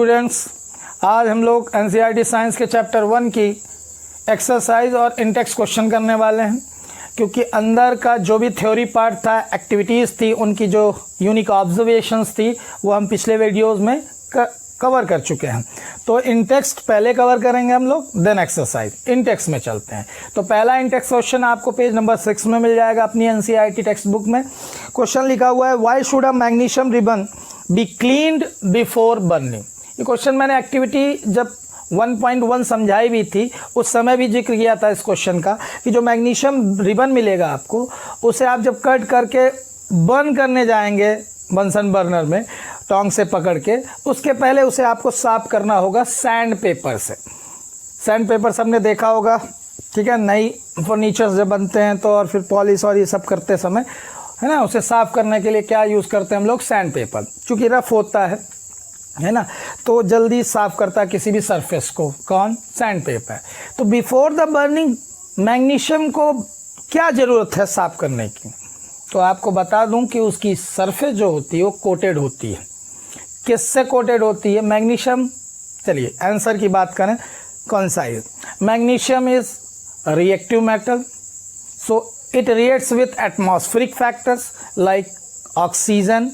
Students, आज हम लोग एनसीईआरटी साइंस के चैप्टर 1 की एक्सरसाइज और इंटेक्स्ट क्वेश्चन करने वाले हैं, क्योंकि अंदर का जो भी थ्योरी पार्ट था, एक्टिविटीज़ थी, उनकी जो यूनिक ऑब्जर्वेशंस थी वो हम पिछले वीडियोस में कवर कर चुके हैं। तो इंटेक्स्ट पहले कवर करेंगे हम लोग, देन एक्सरसाइज। इंटेक्स्ट में चलते हैं। तो पहला इंटेक्स्ट क्वेश्चन आपको पेज नंबर 6 में मिल जाएगा अपनी एनसीईआरटी टेक्स्ट बुक में। क्वेश्चन लिखा हुआ है, why should a magnesium ribbon be cleaned before burning. ये क्वेश्चन मैंने एक्टिविटी जब 1.1 समझाई भी थी, उस समय भी जिक्र किया था इस क्वेश्चन का, कि जो मैग्नीशियम रिबन मिलेगा आपको, उसे आप जब कट करके बर्न करने जाएंगे बंसन बर्नर में टोंग से पकड़ के, उसके पहले उसे आपको साफ करना होगा सैंड पेपर से। सैंड पेपर सबने देखा होगा, ठीक है, नई फर्नीचर्स जब बनते हैं तो, और फिर पॉलिश और ये सब करते समय, है ना, उसे साफ़ करने के लिए क्या यूज़ करते हैं हम लोग? Sand paper. चूँकि रफ होता है ना, तो जल्दी साफ़ करता है किसी भी सरफेस को, कौन? Sand paper. तो बिफोर द बर्निंग मैग्नीशियम को क्या ज़रूरत है साफ़ करने की? तो आपको बता दूं कि उसकी सरफेस जो होती है वो कोटेड होती है। किससे कोटेड होती है? मैग्नीशियम। चलिए आंसर की बात करें, कौन सा है? Magnesium is reactive metal, so it reacts with atmospheric factors like oxygen,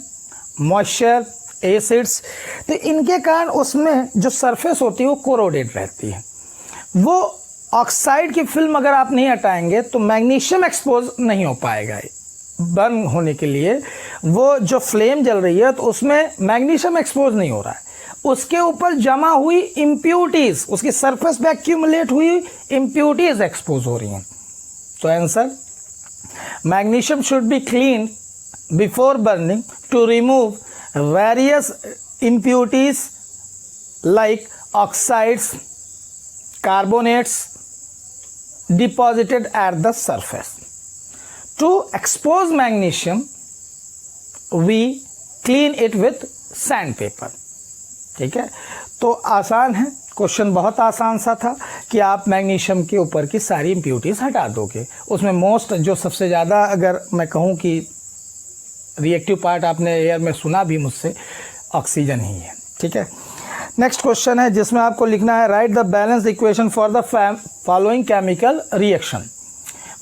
moisture, acids. तो इनके कारण उसमें जो सरफेस होती है वो कोरोडेड रहती है। वो ऑक्साइड की फिल्म अगर आप नहीं हटाएंगे तो मैग्नीशियम एक्सपोज नहीं हो पाएगा। बर्न होने के लिए वो जो फ्लेम जल रही है तो उसमें मैग्नीशियम एक्सपोज नहीं हो रहा है, उसके ऊपर जमा हुई इम्प्यूरिटीज, उसकी सरफेस पे एक्यूमुलेट हुई इम्प्यूरिटीज एक्सपोज हो रही हैं। तो answer, magnesium should be clean before burning to remove various impurities like oxides, carbonates deposited at the surface. To expose magnesium, we clean it with sandpaper. ठीक है, तो आसान है क्वेश्चन, बहुत आसान सा था कि आप मैग्नीशियम के ऊपर की सारी इम्प्यूरिटीज हटा दोगे। उसमें मोस्ट जो सबसे ज़्यादा, अगर मैं कहूँ कि रिएक्टिव पार्ट आपने एयर में सुना भी मुझसे, ऑक्सीजन ही है। ठीक है, नेक्स्ट क्वेश्चन है जिसमें आपको लिखना है, right the balance equation for the following chemical reaction.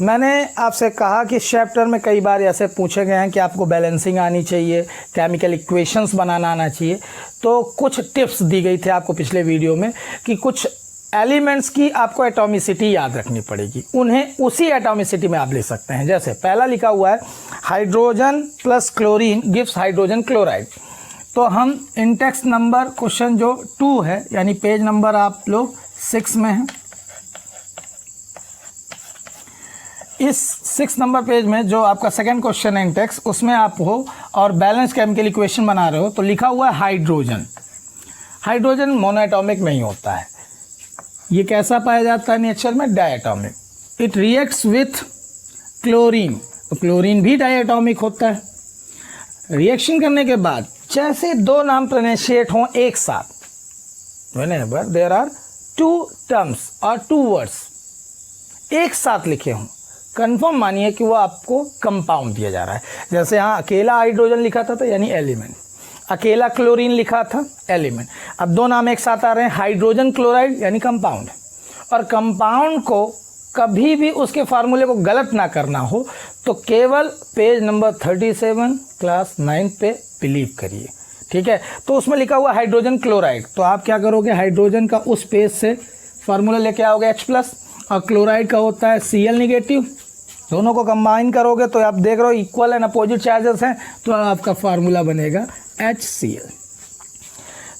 मैंने आपसे कहा कि चैप्टर में कई बार ऐसे पूछे गए हैं कि आपको बैलेंसिंग आनी चाहिए, केमिकल इक्वेशंस बनाना आना चाहिए। तो कुछ टिप्स दी गई थी आपको पिछले वीडियो में कि कुछ एलिमेंट्स की आपको एटॉमिसिटी याद रखनी पड़ेगी, उन्हें उसी एटॉमिसिटी में आप ले सकते हैं। जैसे पहला लिखा हुआ है, hydrogen plus chlorine gives hydrogen chloride. तो हम इंटेक्स्ट नंबर क्वेश्चन जो 2 है, यानी पेज नंबर आप लोग 6 में है, इस 6 नंबर पेज में जो आपका सेकंड क्वेश्चन है इंटेक्स्ट, उसमें आप हो और बैलेंस केमिकल इक्वेशन बना रहे हो, तो लिखा हुआ है हाइड्रोजन। हाइड्रोजन मोनोएटॉमिक नहीं होता है, ये कैसा पाया जाता है नेचर में? डायएटॉमिक। इट रिएक्ट्स विथ क्लोरीन, तो क्लोरीन भी डायएटॉमिक होता है। रिएक्शन करने के बाद जैसे दो नाम प्रोनाउंसिएट हों एक साथ, व्हेनेवर देयर आर 2 टर्म्स और 2 वर्ड्स एक साथ लिखे हों, कंफर्म मानिए कि वो आपको कंपाउंड दिया जा रहा है। जैसे यहाँ अकेला हाइड्रोजन लिखा था तो यानी एलिमेंट, अकेला क्लोरीन लिखा था एलिमेंट। अब दो नाम एक साथ आ रहे हैं, हाइड्रोजन क्लोराइड यानी कंपाउंड। और कंपाउंड को कभी भी उसके फार्मूले को गलत ना करना हो तो केवल पेज नंबर 37 क्लास 9 पे बिलीव करिए। ठीक है, तो उसमें लिखा हुआ हाइड्रोजन क्लोराइड, तो आप क्या करोगे, हाइड्रोजन का उस पेज से फार्मूला लेके आओगे H+, और क्लोराइड का होता है Cl निगेटिव। दोनों को कंबाइन करोगे तो आप देख रहे हो इक्वल एंड अपोजिट चार्जेस हैं, तो आपका फार्मूला बनेगा HCl।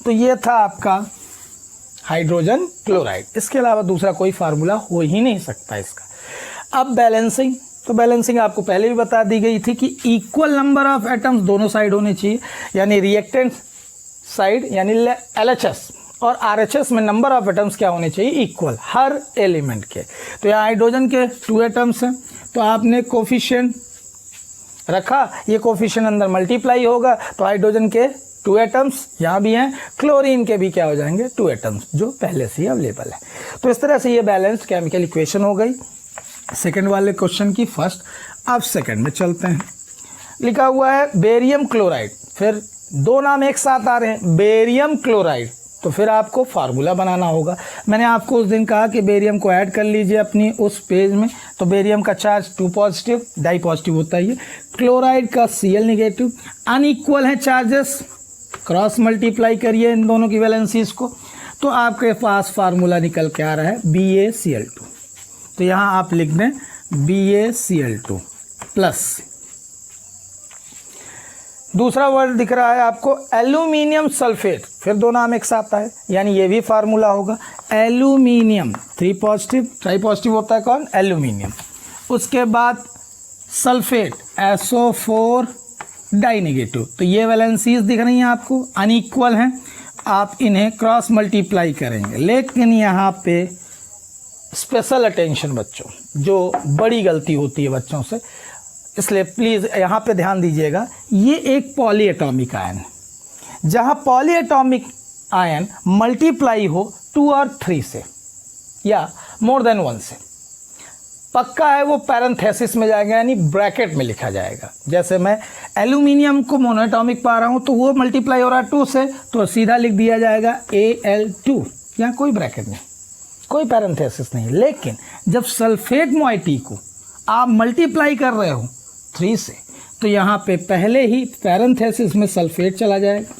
तो ये था आपका हाइड्रोजन क्लोराइड, इसके अलावा दूसरा कोई फार्मूला हो ही नहीं सकता इसका। अब बैलेंसिंग, तो बैलेंसिंग आपको पहले भी बता दी गई थी कि इक्वल नंबर ऑफ एटम्स दोनों साइड होने चाहिए, यानी रिएक्टेंट साइड यानी LHS और RHS में नंबर ऑफ एटम्स क्या होने चाहिए? इक्वल, हर एलिमेंट के। तो यहाँ हाइड्रोजन के 2 एटम्स हैं, तो आपने कोफिशिएंट रखा, ये कोफिशिएंट अंदर मल्टीप्लाई होगा, तो हाइड्रोजन के 2 एटम्स यहाँ भी हैं, क्लोरीन के भी क्या हो जाएंगे? 2 एटम्स, जो पहले से ही अवेलेबल है। तो इस तरह से ये बैलेंस्ड केमिकल इक्वेशन हो गई सेकंड वाले क्वेश्चन की फर्स्ट। अब सेकंड में चलते हैं, लिखा हुआ है बेरियम क्लोराइड, फिर दो नाम एक साथ आ रहे हैं, बेरियम क्लोराइड तो फिर आपको फार्मूला बनाना होगा। मैंने आपको उस दिन कहा कि बेरियम को ऐड कर लीजिए अपनी उस पेज में, तो बेरियम का चार्ज 2 पॉजिटिव, डाई पॉजिटिव होता है ये, क्लोराइड का Cl नेगेटिव, अनइक्वल है चार्जेस, क्रॉस मल्टीप्लाई करिए इन दोनों की वैलेंसीज को, तो आपके पास फार्मूला निकल के आ रहा है BaCl2। तो यहाँ आप लिख दें BaCl2 प्लस, दूसरा वर्ड दिख रहा है आपको एल्यूमिनियम सल्फेट, फिर दो नाम एक साथ है, यानी ये भी फार्मूला होगा एल्यूमिनियम 3 पॉजिटिव, ट्राई पॉजिटिव होता है कौन, एल्यूमिनियम। उसके बाद सल्फेट SO4 डाई नेगेटिव, तो ये वैलेंसीज दिख रही हैं आपको, अनइक्वल हैं, आप इन्हें क्रॉस मल्टीप्लाई करेंगे। लेकिन यहाँ पे स्पेशल अटेंशन बच्चों, जो बड़ी गलती होती है बच्चों से, इसलिए प्लीज़ यहाँ पे ध्यान दीजिएगा, ये एक पॉलीएटॉमिक आयन है। जहाँ पॉलीएटॉमिक आयन मल्टीप्लाई हो 2 और 3 से या मोर देन 1 से, पक्का है वो पैरेंथेसिस में जाएगा, यानी ब्रैकेट में लिखा जाएगा। जैसे मैं एल्यूमिनियम को मोनोएटॉमिक पा रहा हूँ, तो वो मल्टीप्लाई हो रहा है 2 से, तो सीधा लिख दिया जाएगा Al2, यहाँ कोई ब्रैकेट नहीं, कोई पैरेंथेसिस नहीं। लेकिन जब सल्फेट मोइटी को आप मल्टीप्लाई कर रहे हो 3 से, तो यहाँ पे पहले ही पैरेंथेसिस में सल्फेट चला जाएगा,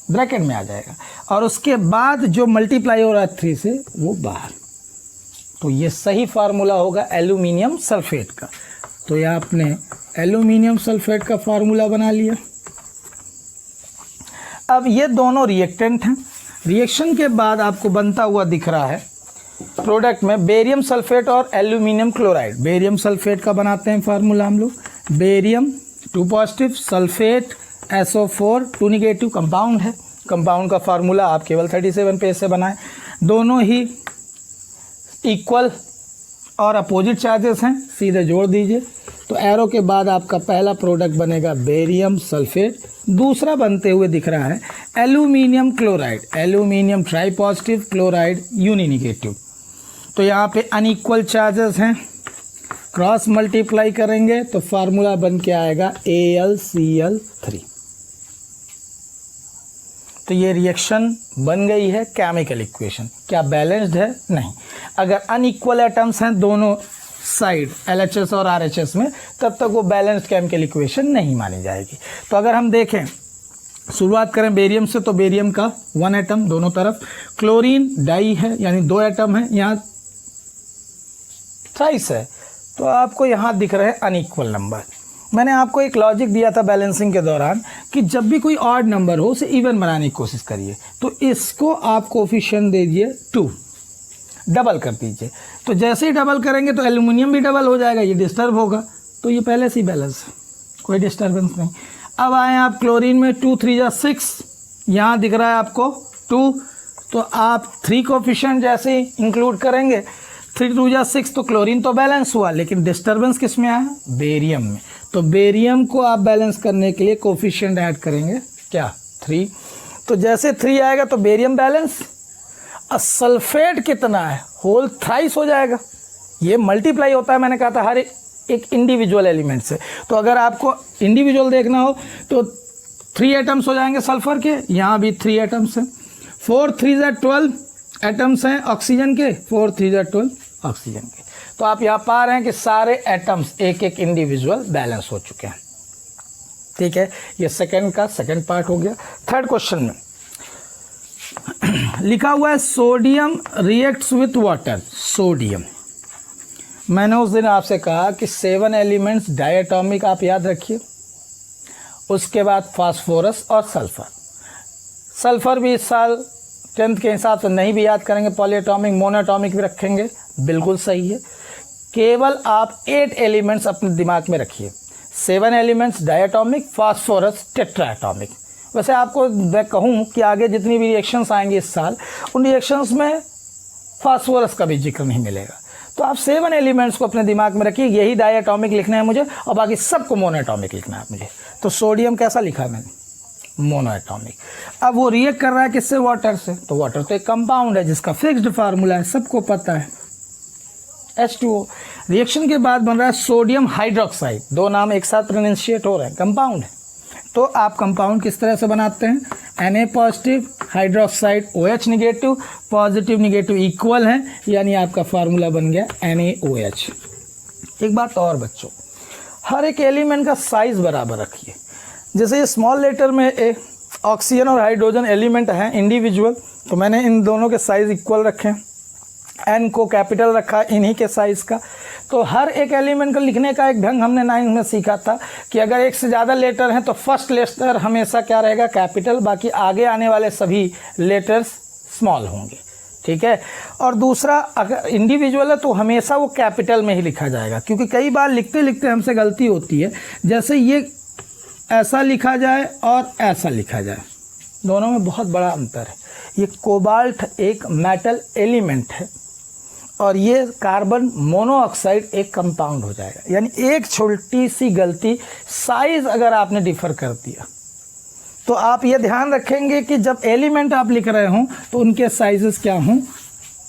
ब्रैकेट में आ जाएगा, और उसके बाद जो मल्टीप्लाई हो रहा है 3 से वो बाहर। तो ये सही फार्मूला होगा एल्यूमिनियम सल्फेट का। तो यह आपने एल्यूमिनियम सल्फेट का फार्मूला बना लिया। अब ये दोनों रिएक्टेंट हैं, रिएक्शन के बाद आपको बनता हुआ दिख रहा है प्रोडक्ट में बेरियम सल्फेट और एल्यूमिनियम क्लोराइड। बेरियम सल्फेट का बनाते हैं फार्मूला हम लोग, barium 2 positive, sulphate SO4 2 negative, compound है। कंपाउंड का फार्मूला आप केवल 37 पेज से बनाएं। दोनों ही इक्वल और अपोजिट चार्जेस हैं, सीधे जोड़ दीजिए। तो एरो के बाद आपका पहला प्रोडक्ट बनेगा बेरियम सल्फेट, दूसरा बनते हुए दिख रहा है aluminium chloride, aluminium tri positive, chloride uni negative. तो यहाँ पे अनइक्वल चार्जेस हैं, क्रॉस मल्टीप्लाई करेंगे तो फार्मूला बन के आएगा AlCl3। तो ये रिएक्शन बन गई है केमिकल इक्वेशन। क्या बैलेंस्ड है? नहीं। अगर अनइक्वल एटम्स हैं दोनों साइड LHS और RHS में, तब तक वो बैलेंस्ड केमिकल इक्वेशन नहीं मानी जाएगी। तो अगर हम देखें, शुरुआत करें बेरियम से, तो बेरियम का 1 एटम दोनों तरफ, क्लोरीन डाई है यानी 2 एटम है, यहाँ थ्राइस है, तो आपको यहाँ दिख रहे हैं अनइक्वल नंबर। मैंने आपको एक लॉजिक दिया था बैलेंसिंग के दौरान कि जब भी कोई ऑड नंबर हो उसे इवन बनाने की कोशिश करिए। तो इसको आप कोफिशिएंट दे दीजिए 2, डबल कर दीजिए। तो जैसे ही डबल करेंगे तो एल्यूमिनियम भी डबल हो जाएगा, ये डिस्टर्ब होगा, तो ये पहले से ही बैलेंस है, कोई डिस्टर्बेंस नहीं। अब आए आप क्लोरीन में, 2 3 जा 6, यहाँ दिख रहा है आपको 2, तो आप 3 कोफिशिएंट जैसे ही इंक्लूड करेंगे, 3 2 जा 6, तो क्लोरीन तो बैलेंस हुआ, लेकिन डिस्टर्बेंस किस में आया? बेरियम में। तो बेरियम को आप बैलेंस करने के लिए कोफिशिएंट ऐड करेंगे क्या? 3। तो जैसे 3 आएगा तो बेरियम बैलेंस, और सल्फेट कितना है? होल थ्राइस हो जाएगा। ये मल्टीप्लाई होता है, मैंने कहा था, हर एक इंडिविजुअल एलिमेंट से। तो अगर आपको इंडिविजुअल देखना हो तो 3 एटम्स हो जाएंगे सल्फर के, यहाँ भी 3 एटम्स हैं, 4 3 जा 12 एटम्स हैं ऑक्सीजन के, 4 3 जा 12 ऑक्सीजन के। तो आप यहाँ पा रहे हैं कि सारे एटम्स एक एक इंडिविजुअल बैलेंस हो चुके हैं। ठीक है, ये सेकंड का सेकंड पार्ट हो गया। थर्ड क्वेश्चन में लिखा हुआ है sodium reacts with water. Sodium, मैंने उस दिन आपसे कहा कि 7 एलिमेंट्स डायटॉमिक आप याद रखिए, उसके बाद फास्फोरस और सल्फर। सल्फर भी इस साल 10th के हिसाब से नहीं भी याद करेंगे, पॉलीएटॉमिक मोनोएटॉमिक भी रखेंगे, बिल्कुल सही है। केवल आप 8 एलिमेंट्स अपने दिमाग में रखिए, 7 एलिमेंट्स डायटॉमिक, फास्फोरस टेट्राएटॉमिक। वैसे आपको मैं कहूँ कि आगे जितनी भी रिएक्शंस आएंगी इस साल, उन रिएक्शंस में फास्फोरस का भी जिक्र नहीं मिलेगा। तो आप 7 एलिमेंट्स को अपने दिमाग में रखिए, यही डायटॉमिक लिखना है मुझे, और बाकी सबको मोनोएटॉमिक लिखना है मुझे। तो सोडियम कैसा लिखा है मैंने? मोनोएटॉमिक। अब वो रिएक्ट कर रहा है किससे? वाटर से। तो वाटर तो एक कंपाउंड है जिसका फिक्स्ड फार्मूला है, सबको पता है, H2O। रिएक्शन के बाद बन रहा है सोडियम हाइड्रोक्साइड, 2 नाम एक साथ प्रोनाउंशिएट हो रहे हैं, कंपाउंड है। तो आप कंपाउंड किस तरह से बनाते हैं, Na positive hydroxide OH negative, positive negative equal हैं, यानी आपका फार्मूला बन गया NaOH। एक बात और बच्चों, हर एक एलिमेंट का साइज़ बराबर रखिए। जैसे ये स्मॉल लेटर में ऑक्सीजन और हाइड्रोजन एलिमेंट हैं इंडिविजुअल, तो मैंने इन दोनों के साइज़ इक्वल रखे हैं, N को कैपिटल रखा इन्हीं के साइज़ का। तो हर एक एलिमेंट को लिखने का एक ढंग हमने 9th में सीखा था कि अगर एक से ज़्यादा लेटर हैं तो फर्स्ट लेटर हमेशा क्या रहेगा, कैपिटल, बाकी आगे आने वाले सभी लेटर्स स्मॉल होंगे, ठीक है। और दूसरा, अगर इंडिविजुअल है तो हमेशा वो कैपिटल में ही लिखा जाएगा, क्योंकि कई बार लिखते लिखते हमसे गलती होती है, जैसे ये ऐसा लिखा जाए और ऐसा लिखा जाए, दोनों में बहुत बड़ा अंतर है। ये कोबाल्ट एक मेटल एलिमेंट है और ये कार्बन मोनोऑक्साइड एक कंपाउंड हो जाएगा। यानी एक छोटी सी गलती, साइज़ अगर आपने डिफ़र कर दिया, तो आप ये ध्यान रखेंगे कि जब एलिमेंट आप लिख रहे हों तो उनके साइजेस क्या हों,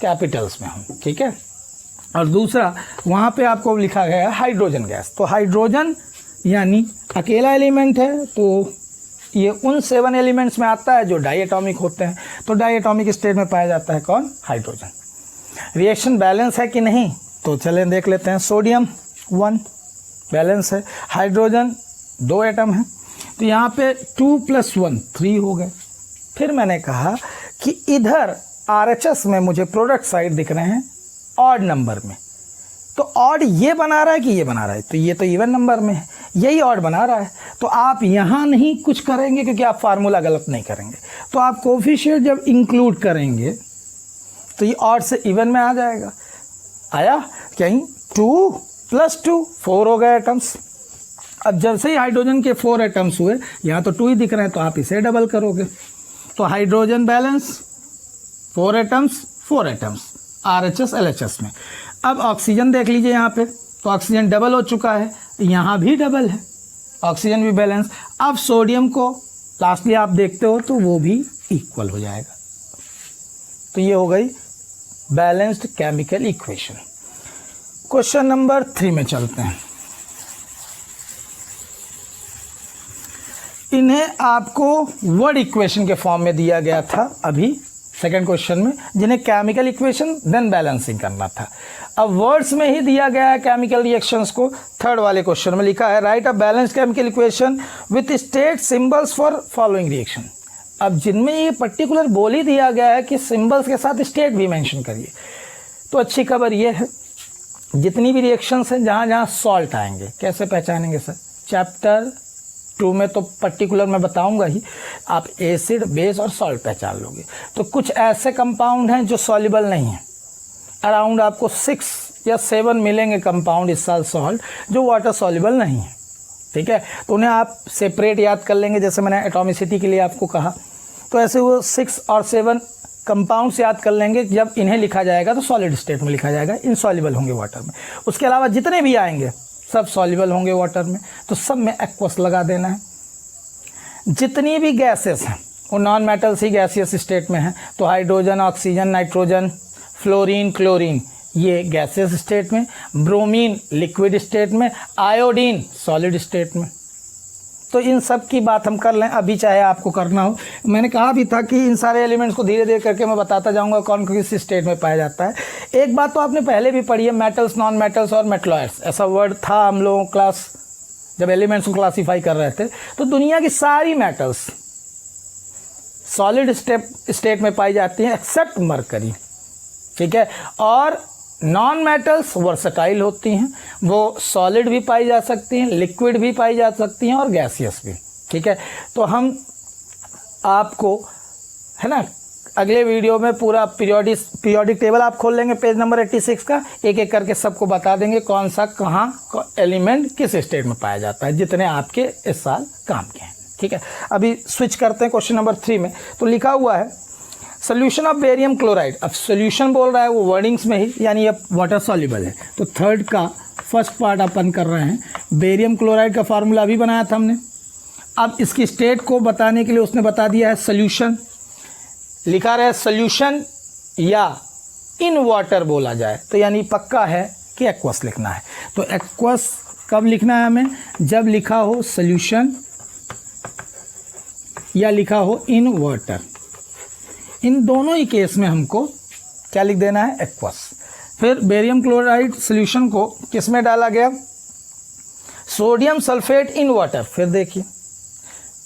कैपिटल्स में हों, ठीक है। और दूसरा, वहाँ पे आपको लिखा गया है हाइड्रोजन गैस, तो हाइड्रोजन यानी अकेला एलिमेंट है, तो ये उन 7 एलिमेंट्स में आता है जो डाईएटॉमिक होते हैं। तो डाईएटॉमिक स्टेट में पाया जाता है कौन, हाइड्रोजन। रिएक्शन बैलेंस है कि नहीं, तो चलें देख लेते हैं। सोडियम 1 बैलेंस है, हाइड्रोजन 2 एटम हैं, तो यहाँ पे 2 + 1 3 हो गए। फिर मैंने कहा कि इधर RHS में मुझे प्रोडक्ट साइड दिख रहे हैं ऑड नंबर में, तो ऑड ये बना रहा है कि ये बना रहा है, तो ये तो इवन नंबर में है, यही ऑड बना रहा है। तो आप यहाँ नहीं कुछ करेंगे क्योंकि आप फार्मूला गलत नहीं करेंगे। तो आप कोफिशिएंट जब इंक्लूड करेंगे तो ये ऑड से इवन में आ जाएगा। आया कहीं 2 + 2 4 हो गए एटम्स। अब जब से ही हाइड्रोजन के 4 एटम्स हुए, यहाँ तो 2 ही दिख रहे हैं, तो आप इसे डबल करोगे, तो hydrogen balance 4 atoms 4 atoms RHS LHS में। अब ऑक्सीजन देख लीजिए यहाँ पे, तो ऑक्सीजन डबल हो चुका है, यहाँ भी डबल है, ऑक्सीजन भी बैलेंस। अब सोडियम को लास्टली आप देखते हो तो वो भी इक्वल हो जाएगा। तो ये हो गई balanced chemical equation. Question number 3 में चलते हैं। इन्हें आपको वर्ड इक्वेशन के फॉर्म में दिया गया था अभी सेकंड क्वेश्चन में, जिन्हें केमिकल इक्वेशन देन बैलेंसिंग करना था। अब वर्ड्स में ही दिया गया है केमिकल रिएक्शंस को। थर्ड वाले क्वेश्चन में लिखा है right a balanced chemical equation with state symbols for following reaction. अब जिनमें ये पर्टिकुलर बोल ही दिया गया है कि सिंबल्स के साथ स्टेट भी मेंशन करिए, तो अच्छी खबर ये है जितनी भी रिएक्शंस हैं जहाँ जहाँ सॉल्ट आएंगे कैसे पहचानेंगे सर, चैप्टर 2 में तो पर्टिकुलर मैं बताऊंगा ही, आप एसिड बेस और सॉल्ट पहचान लोगे। तो कुछ ऐसे कंपाउंड हैं जो सॉल्युबल नहीं हैं, अराउंड आपको 6 या 7 मिलेंगे कंपाउंड इस साल सॉल्ट जो वाटर सॉल्युबल नहीं है, ठीक है। तो उन्हें आप सेपरेट याद कर लेंगे, जैसे मैंने एटॉमिसिटी के लिए आपको कहा, तो ऐसे वो 6 और 7 कंपाउंड्स याद कर लेंगे। जब इन्हें लिखा जाएगा तो सॉलिड स्टेट में लिखा जाएगा, इनसॉल्युबल होंगे वाटर में। उसके अलावा जितने भी आएंगे सब सॉल्युबल होंगे वाटर में, तो सब में एक्वस लगा देना है। जितनी भी गैसेस हैं वो नॉन मेटल्स ही गैसियस स्टेट में हैं, तो hydrogen, oxygen, nitrogen, fluorine, chlorine ये गैसियस स्टेट में, ब्रोमीन लिक्विड स्टेट में, आयोडीन सॉलिड स्टेट में। तो इन सब की बात हम कर लें अभी, चाहे आपको करना हो। मैंने कहा भी था कि इन सारे एलिमेंट्स को धीरे धीरे करके मैं बताता जाऊंगा कौन किस स्टेट में पाया जाता है। एक बात तो आपने पहले भी पढ़ी है, मेटल्स, नॉन मेटल्स और मेटलॉइड्स, ऐसा वर्ड था हम लोगों क्लास जब एलिमेंट्स को क्लासीफाई कर रहे थे। तो दुनिया की सारी मेटल्स सॉलिड स्टेट में पाई जाती हैं एक्सेप्ट मरकरी, ठीक है। और नॉन मेटल्स वर्सेटाइल होती हैं, वो सॉलिड भी पाई जा सकती हैं, लिक्विड भी पाई जा सकती हैं और गैसियस भी, ठीक है। तो हम आपको, है ना, अगले वीडियो में पूरा पीरियोडिक टेबल आप खोल लेंगे पेज नंबर 86 का, एक एक करके सबको बता देंगे कौन सा कहाँ एलिमेंट किस स्टेट में पाया जाता है, जितने आपके इस साल काम के हैं, ठीक है। अभी स्विच करते हैं क्वेश्चन नंबर 3 में। तो लिखा हुआ है सोल्यूशन ऑफ बेरियम क्लोराइड। अब सोल्यूशन बोल रहा है वो वर्डिंग्स में ही, यानी अब वाटर सॉल्युबल है। तो थर्ड का फर्स्ट पार्ट अपन कर रहे हैं। बेरियम क्लोराइड का फार्मूला अभी बनाया था हमने। अब इसकी स्टेट को बताने के लिए उसने बता दिया है सोल्यूशन, लिखा रहा है सोल्यूशन या इन वाटर बोला जाए तो यानी पक्का है कि एक्वस लिखना है। तो एक्वस कब लिखना है हमें, जब लिखा हो सोल्यूशन या लिखा हो इन वाटर, इन दोनों ही केस में हमको क्या लिख देना है, एक्वस। फिर बेरियम क्लोराइड सॉल्यूशन को किस में डाला गया, सोडियम सल्फेट इन वाटर। फिर देखिए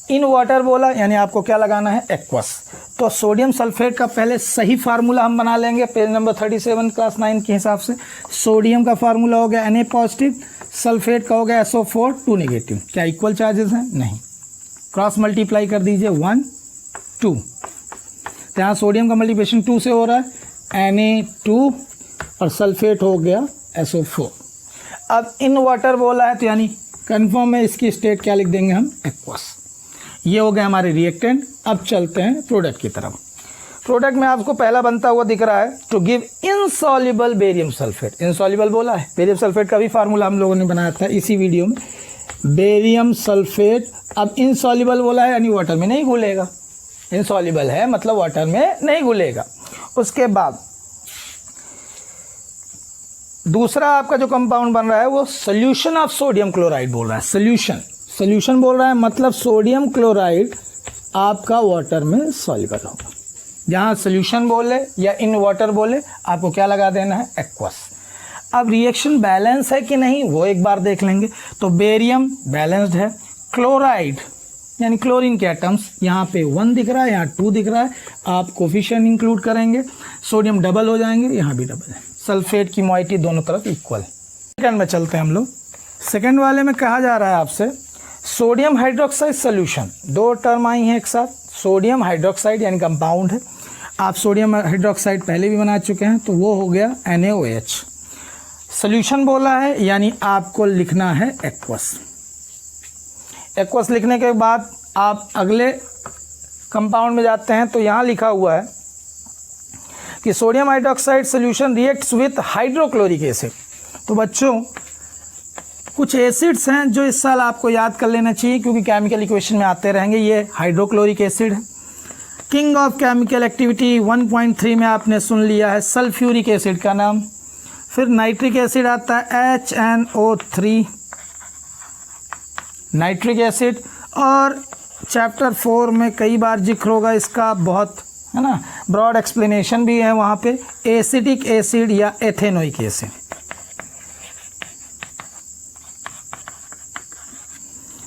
इन वाटर बोला यानी आपको क्या लगाना है, एक्वस। तो सोडियम सल्फेट का पहले सही फार्मूला हम बना लेंगे पेज नंबर 37 क्लास 9 के हिसाब से। सोडियम का फार्मूला हो गया Na पॉजिटिव, सल्फेट का हो गया SO4 2 नेगेटिव। क्या इक्वल चार्जेस हैं, नहीं, क्रॉस मल्टीप्लाई कर दीजिए 1 2, तो यहाँ सोडियम का मल्टीप्लिकेशन 2 से हो रहा है, Na2 और सल्फेट हो गया SO4। अब इन वाटर बोला है तो यानी कन्फर्म में इसकी स्टेट क्या लिख देंगे हम, एक्वस। ये हो गए हमारे रिएक्टेंट। अब चलते हैं प्रोडक्ट की तरफ। प्रोडक्ट में आपको पहला बनता हुआ दिख रहा है, to give insoluble barium sulphate. Insoluble बोला है, बेरियम सल्फेट का भी फार्मूला हम लोगों ने बनाया था इसी वीडियो में, बेरियम सल्फेट। अब इनसॉल्युबल बोला है यानी वाटर में नहीं घुलेगा, इनसॉल्युबल है मतलब वाटर में नहीं घुलेगा। उसके बाद दूसरा आपका जो कंपाउंड बन रहा है वो सोल्यूशन ऑफ सोडियम क्लोराइड बोल रहा है। सोल्यूशन बोल रहा है मतलब सोडियम क्लोराइड आपका वाटर में सॉल्युबल होगा। जहाँ सोल्यूशन बोले या इन वाटर बोले आपको क्या लगा देना है, एक्वस। अब रिएक्शन बैलेंस है कि नहीं वो एक बार देख लेंगे। तो बेरियम बैलेंस्ड है, क्लोराइड यानी क्लोरीन के एटम्स यहाँ पे 1 दिख रहा है, यहाँ 2 दिख रहा है, आप कोफिशिएंट इंक्लूड करेंगे, सोडियम डबल हो जाएंगे, यहाँ भी डबल है, सल्फेट की मोइटी दोनों तरफ इक्वल। सेकंड में चलते हैं हम लोग। सेकंड वाले में कहा जा रहा है आपसे सोडियम हाइड्रोक्साइड सोल्यूशन, 2 टर्म आई हैं एक साथ, सोडियम हाइड्रोक्साइड यानी कंपाउंड है। आप सोडियम हाइड्रोक्साइड पहले भी बना चुके हैं तो वो हो गया NaOH। सोल्यूशन बोला है यानी आपको लिखना है एक्वस। एक्वस लिखने के बाद आप अगले कंपाउंड में जाते हैं तो यहाँ लिखा हुआ है कि sodium hydroxide solution reacts with hydrochloric acid. तो बच्चों कुछ एसिड्स हैं जो इस साल आपको याद कर लेना चाहिए क्योंकि केमिकल इक्वेशन में आते रहेंगे। ये हाइड्रोक्लोरिक एसिड है। किंग ऑफ केमिकल एक्टिविटी 1.3 में आपने सुन लिया है सल्फ्यूरिक एसिड का नाम। फिर नाइट्रिक एसिड आता है HNO3 नाइट्रिक एसिड, और चैप्टर 4 में कई बार जिक्र होगा इसका, बहुत है ना, ब्रॉड एक्सप्लेनेशन भी है वहाँ पे, एसिडिक एसिड या एथेनोइक एसिड।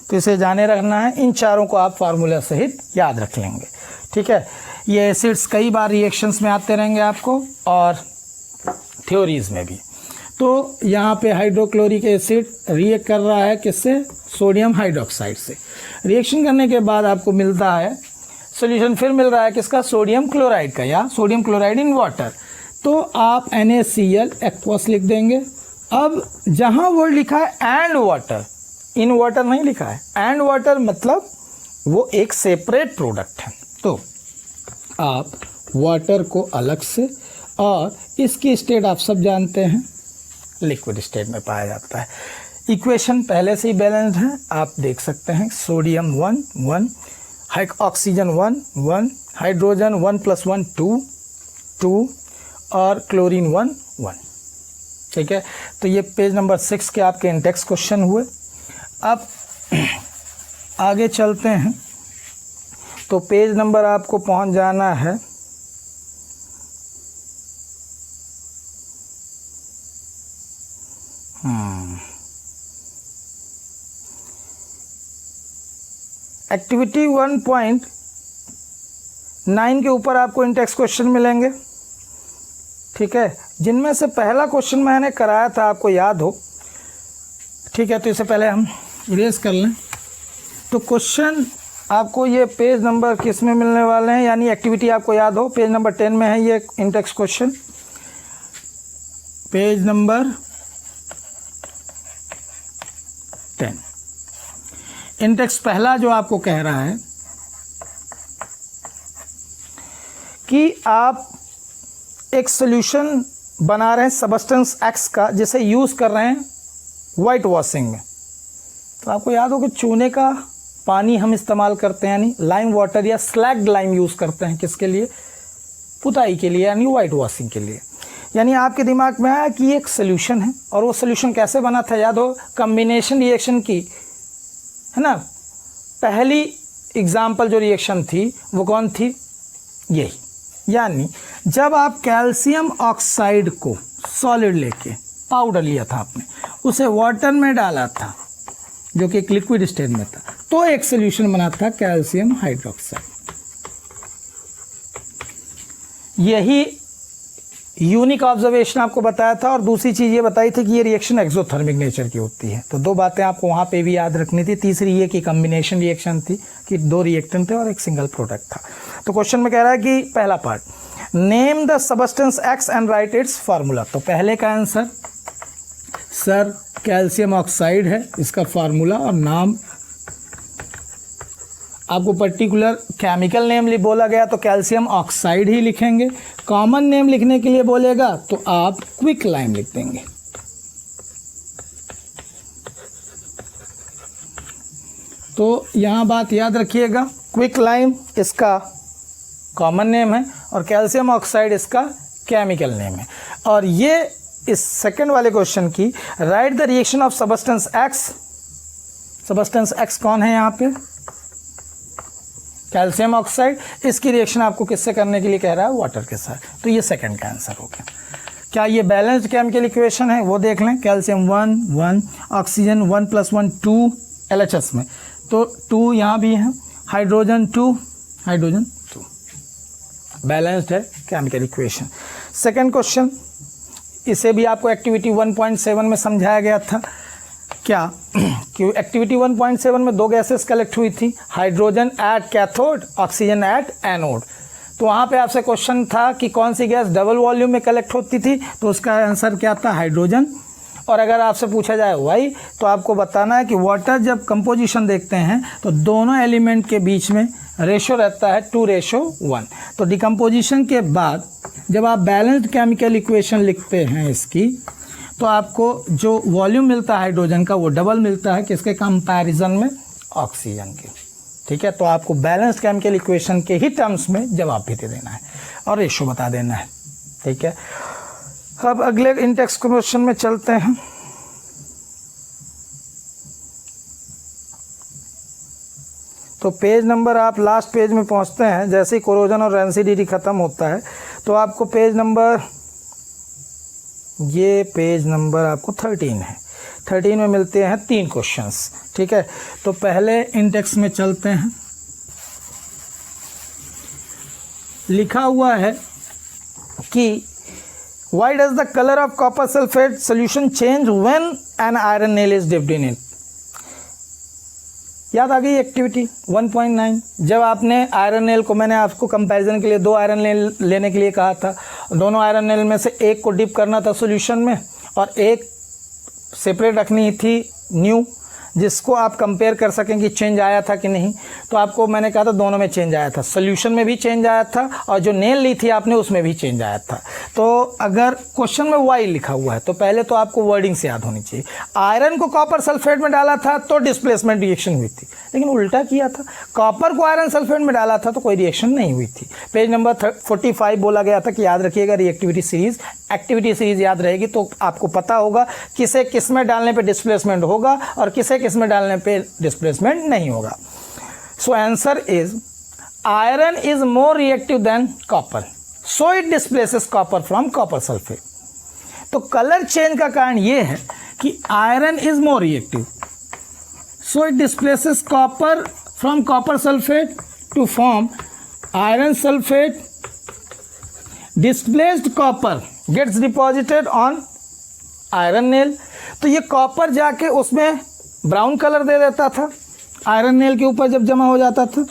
तो इसे जाने रखना है, इन चारों को आप फार्मूला सहित याद रख लेंगे, ठीक है। ये एसिड्स कई बार रिएक्शंस में आते रहेंगे आपको और थ्योरीज में भी। तो यहाँ पे हाइड्रोक्लोरिक एसिड रिएक्ट कर रहा है किससे, सोडियम हाइड्रोक्साइड से। रिएक्शन करने के बाद आपको मिलता है सॉल्यूशन, फिर मिल रहा है किसका, सोडियम क्लोराइड का या सोडियम क्लोराइड इन वाटर। तो आप NaCl एक्वस लिख देंगे। अब जहाँ वर्ड लिखा है एंड वाटर, इन वाटर नहीं लिखा है, एंड वाटर मतलब वो एक सेपरेट प्रोडक्ट है। तो आप वाटर को अलग से, और इसकी स्टेट आप सब जानते हैं लिक्विड स्टेट में पाया जाता है। इक्वेशन पहले से ही बैलेंस्ड है, आप देख सकते हैं, सोडियम 1 1, ऑक्सीजन 1 1, हाइड्रोजन 1 + 1 2 2 और क्लोरीन 1 1, ठीक है। तो ये पेज नंबर 6 के आपके इंडेक्स क्वेश्चन हुए। अब आगे चलते हैं तो पेज नंबर आपको पहुंच जाना है एक्टिविटी 1.9 के ऊपर आपको इंडेक्स क्वेश्चन मिलेंगे, ठीक है, जिनमें से पहला क्वेश्चन मैंने कराया था, आपको याद हो, ठीक है। तो इससे पहले हम इरेज कर लें। तो क्वेश्चन आपको ये पेज नंबर किस में मिलने वाले हैं, यानी एक्टिविटी आपको याद हो, पेज नंबर 10 में है ये index question, page number 10। Index पहला जो आपको कह रहा है कि आप एक सॉल्यूशन बना रहे हैं सब्सटेंस X का, जिसे यूज़ कर रहे हैं वाइट वॉशिंग में। तो आपको याद हो कि चूने का पानी हम इस्तेमाल करते हैं, यानी लाइम वाटर या स्लैग्ड लाइम यूज़ करते हैं, किसके लिए, पुताई के लिए, यानी वाइट वॉशिंग के लिए। यानी आपके दिमाग में आया कि एक सोल्यूशन है, और वो सोल्यूशन कैसे बना था, याद हो, कम्बिनेशन रिएक्शन की, है ना, पहली एग्जाम्पल जो रिएक्शन थी वो कौन थी, यही। यानी जब आप कैल्शियम ऑक्साइड को सॉलिड लेके पाउडर लिया था आपने, उसे वाटर में डाला था जो कि एक लिक्विड स्टेट में था, तो एक सोल्यूशन बना था कैल्शियम हाइड्रोक्साइड। यही यूनिक ऑब्जर्वेशन आपको बताया था। और दूसरी चीज़ ये बताई थी कि ये रिएक्शन एक्सोथर्मिक नेचर की होती है। तो दो बातें आपको वहाँ पे भी याद रखनी थी। तीसरी ये कि कम्बिनेशन रिएक्शन थी कि दो रिएक्टेंट थे और एक सिंगल प्रोडक्ट था। तो क्वेश्चन में कह रहा है कि पहला part, name the substance x and right it's formula. तो पहले का आंसर सर कैल्शियम ऑक्साइड है, इसका फार्मूला और नाम आपको पर्टिकुलर केमिकल नेम बोला गया तो कैल्शियम ऑक्साइड ही लिखेंगे। कॉमन नेम लिखने के लिए बोलेगा तो आप क्विक लाइम लिख देंगे। तो यहाँ बात याद रखिएगा, क्विक लाइम इसका कॉमन नेम है और कैल्शियम ऑक्साइड इसका केमिकल नेम है। और ये इस सेकंड वाले क्वेश्चन की right the reaction of substance x. Substance x कौन है यहाँ पे, कैल्शियम ऑक्साइड। इसकी रिएक्शन आपको किससे करने के लिए कह रहा है, वाटर के साथ। तो ये सेकंड का आंसर हो गया। क्या ये बैलेंस्ड केमिकल इक्वेशन है, वो देख लें। कैल्शियम 1 1, ऑक्सीजन 1 + 1 2 LHS में, तो 2 यहाँ भी है, हाइड्रोजन 2 हाइड्रोजन 2, बैलेंस्ड है केमिकल इक्वेशन। सेकंड क्वेश्चन, इसे भी आपको एक्टिविटी 1.7 में समझाया गया था। क्या कि एक्टिविटी 1.7 में दो गैसेस कलेक्ट हुई थी, hydrogen at cathode, oxygen at anode. तो वहाँ पे आपसे क्वेश्चन था कि कौन सी गैस डबल वॉल्यूम में कलेक्ट होती थी, तो उसका आंसर क्या था, हाइड्रोजन। और अगर आपसे पूछा जाए वाई, तो आपको बताना है कि वाटर जब कंपोजिशन देखते हैं तो दोनों एलिमेंट के बीच में रेशो रहता है 2:1। तो डिकम्पोजिशन के बाद जब आप बैलेंस्ड केमिकल इक्वेशन लिखते हैं इसकी, तो आपको जो वॉल्यूम मिलता है हाइड्रोजन का वो डबल मिलता है किसके कंपैरिजन में, ऑक्सीजन के। ठीक है, तो आपको बैलेंस्ड केमिकल इक्वेशन के ही टर्म्स में जवाब भी दे देना है और रेशो बता देना है। ठीक है, अब अगले इंटेक्स्ट क्वेश्चन में चलते हैं। तो पेज नंबर आप लास्ट पेज में पहुंचते हैं, जैसे ही कोरोजन और रेंसिडिटी ख़त्म होता है तो आपको पेज नंबर, ये पेज नंबर आपको 13 है। 13 में मिलते हैं 3 क्वेश्चंस। ठीक है, तो पहले इंडेक्स में चलते हैं। लिखा हुआ है कि why does the colour of copper sulphate solution change when an iron nail is dipped in it. याद आ गई एक्टिविटी 1.9, जब आपने आयरन नेल को, मैंने आपको कंपैरिजन के लिए 2 आयरन नेल लेने के लिए कहा था, दोनों आयरन नेल में से एक को डिप करना था सॉल्यूशन में और एक सेपरेट रखनी थी न्यू, जिसको आप कंपेयर कर सकें कि चेंज आया था कि नहीं। तो आपको मैंने कहा था दोनों में चेंज आया था, सोल्यूशन में भी चेंज आया था और जो नेल ली थी आपने उसमें भी चेंज आया था। तो अगर क्वेश्चन में वाई लिखा हुआ है तो पहले तो आपको वर्डिंग से याद होनी चाहिए। आयरन को कॉपर सल्फेट में डाला था तो डिस्प्लेसमेंट रिएक्शन हुई थी, लेकिन उल्टा किया था, कॉपर को आयरन सल्फेट में डाला था तो कोई रिएक्शन नहीं हुई थी। पेज नंबर 45 बोला गया था कि याद रखिएगा रिएक्टिविटी सीरीज, एक्टिविटी सीरीज याद रहेगी तो आपको पता होगा किसे किस में डालने पे डिस्प्लेसमेंट होगा और किसे किस में डालने पे डिस्प्लेसमेंट नहीं होगा। So answer is iron is more reactive than copper, so it displaces copper from copper sulphate. तो कलर चेंज का कारण यह है कि iron is more reactive, so it displaces copper from copper sulphate to form iron sulphate. Displaced copper gets deposited on iron nail. तो ये copper जाके उसमें ब्राउन कलर दे देता था आयरन नेल के ऊपर जब जमा हो जाता था,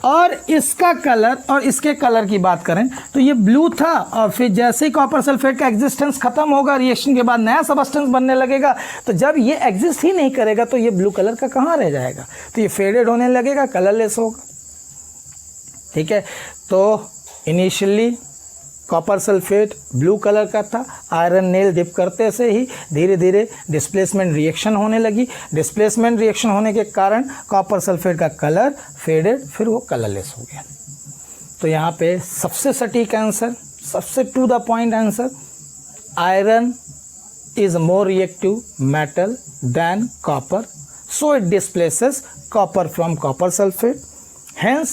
और इसका कलर और इसके कलर की बात करें तो ये ब्लू था, और फिर जैसे ही कॉपर सल्फेट का एग्जिस्टेंस खत्म होगा रिएक्शन के बाद नया सबस्टेंस बनने लगेगा, तो जब ये एग्जिस्ट ही नहीं करेगा तो ये ब्लू कलर का कहाँ रह जाएगा, तो ये फेडेड होने लगेगा, कलरलेस होगा। ठीक है, तो initially copper sulphate blue colour का था, आयरन नेल डिप करते से ही धीरे धीरे डिस्प्लेसमेंट रिएक्शन होने लगी। डिस्प्लेसमेंट रिएक्शन होने के कारण कॉपर सल्फेट का कलर फेडेड, फिर वो कलरलेस हो गया। तो यहाँ पे सबसे सटीक आंसर, सबसे to the point answer, iron is more reactive metal than copper, so it displaces copper from copper sulfate, hence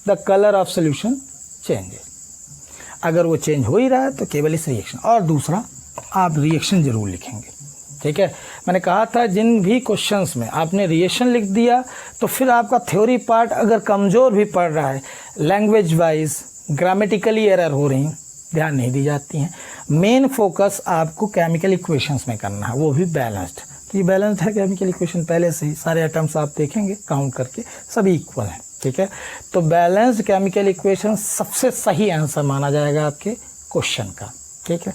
the color of solution changes। अगर वो चेंज हो ही रहा है तो केवल इस रिएक्शन, और दूसरा आप रिएक्शन जरूर लिखेंगे, ठीक है। मैंने कहा था जिन भी क्वेश्चंस में आपने रिएक्शन लिख दिया तो फिर आपका थ्योरी पार्ट अगर कमज़ोर भी पड़ रहा है, लैंग्वेज वाइज ग्रामेटिकली एरर हो रही हैं, ध्यान नहीं दी जाती हैं। मेन फोकस आपको केमिकल इक्वेशंस में करना है, वो भी बैलेंस्ड। तो ये बैलेंस्ड है केमिकल इक्वेशन, पहले से ही सारे आइटम्स आप देखेंगे काउंट करके सभी इक्वल हैं, ठीक है। तो बैलेंस्ड केमिकल इक्वेशन सबसे सही आंसर माना जाएगा आपके क्वेश्चन का, ठीक है।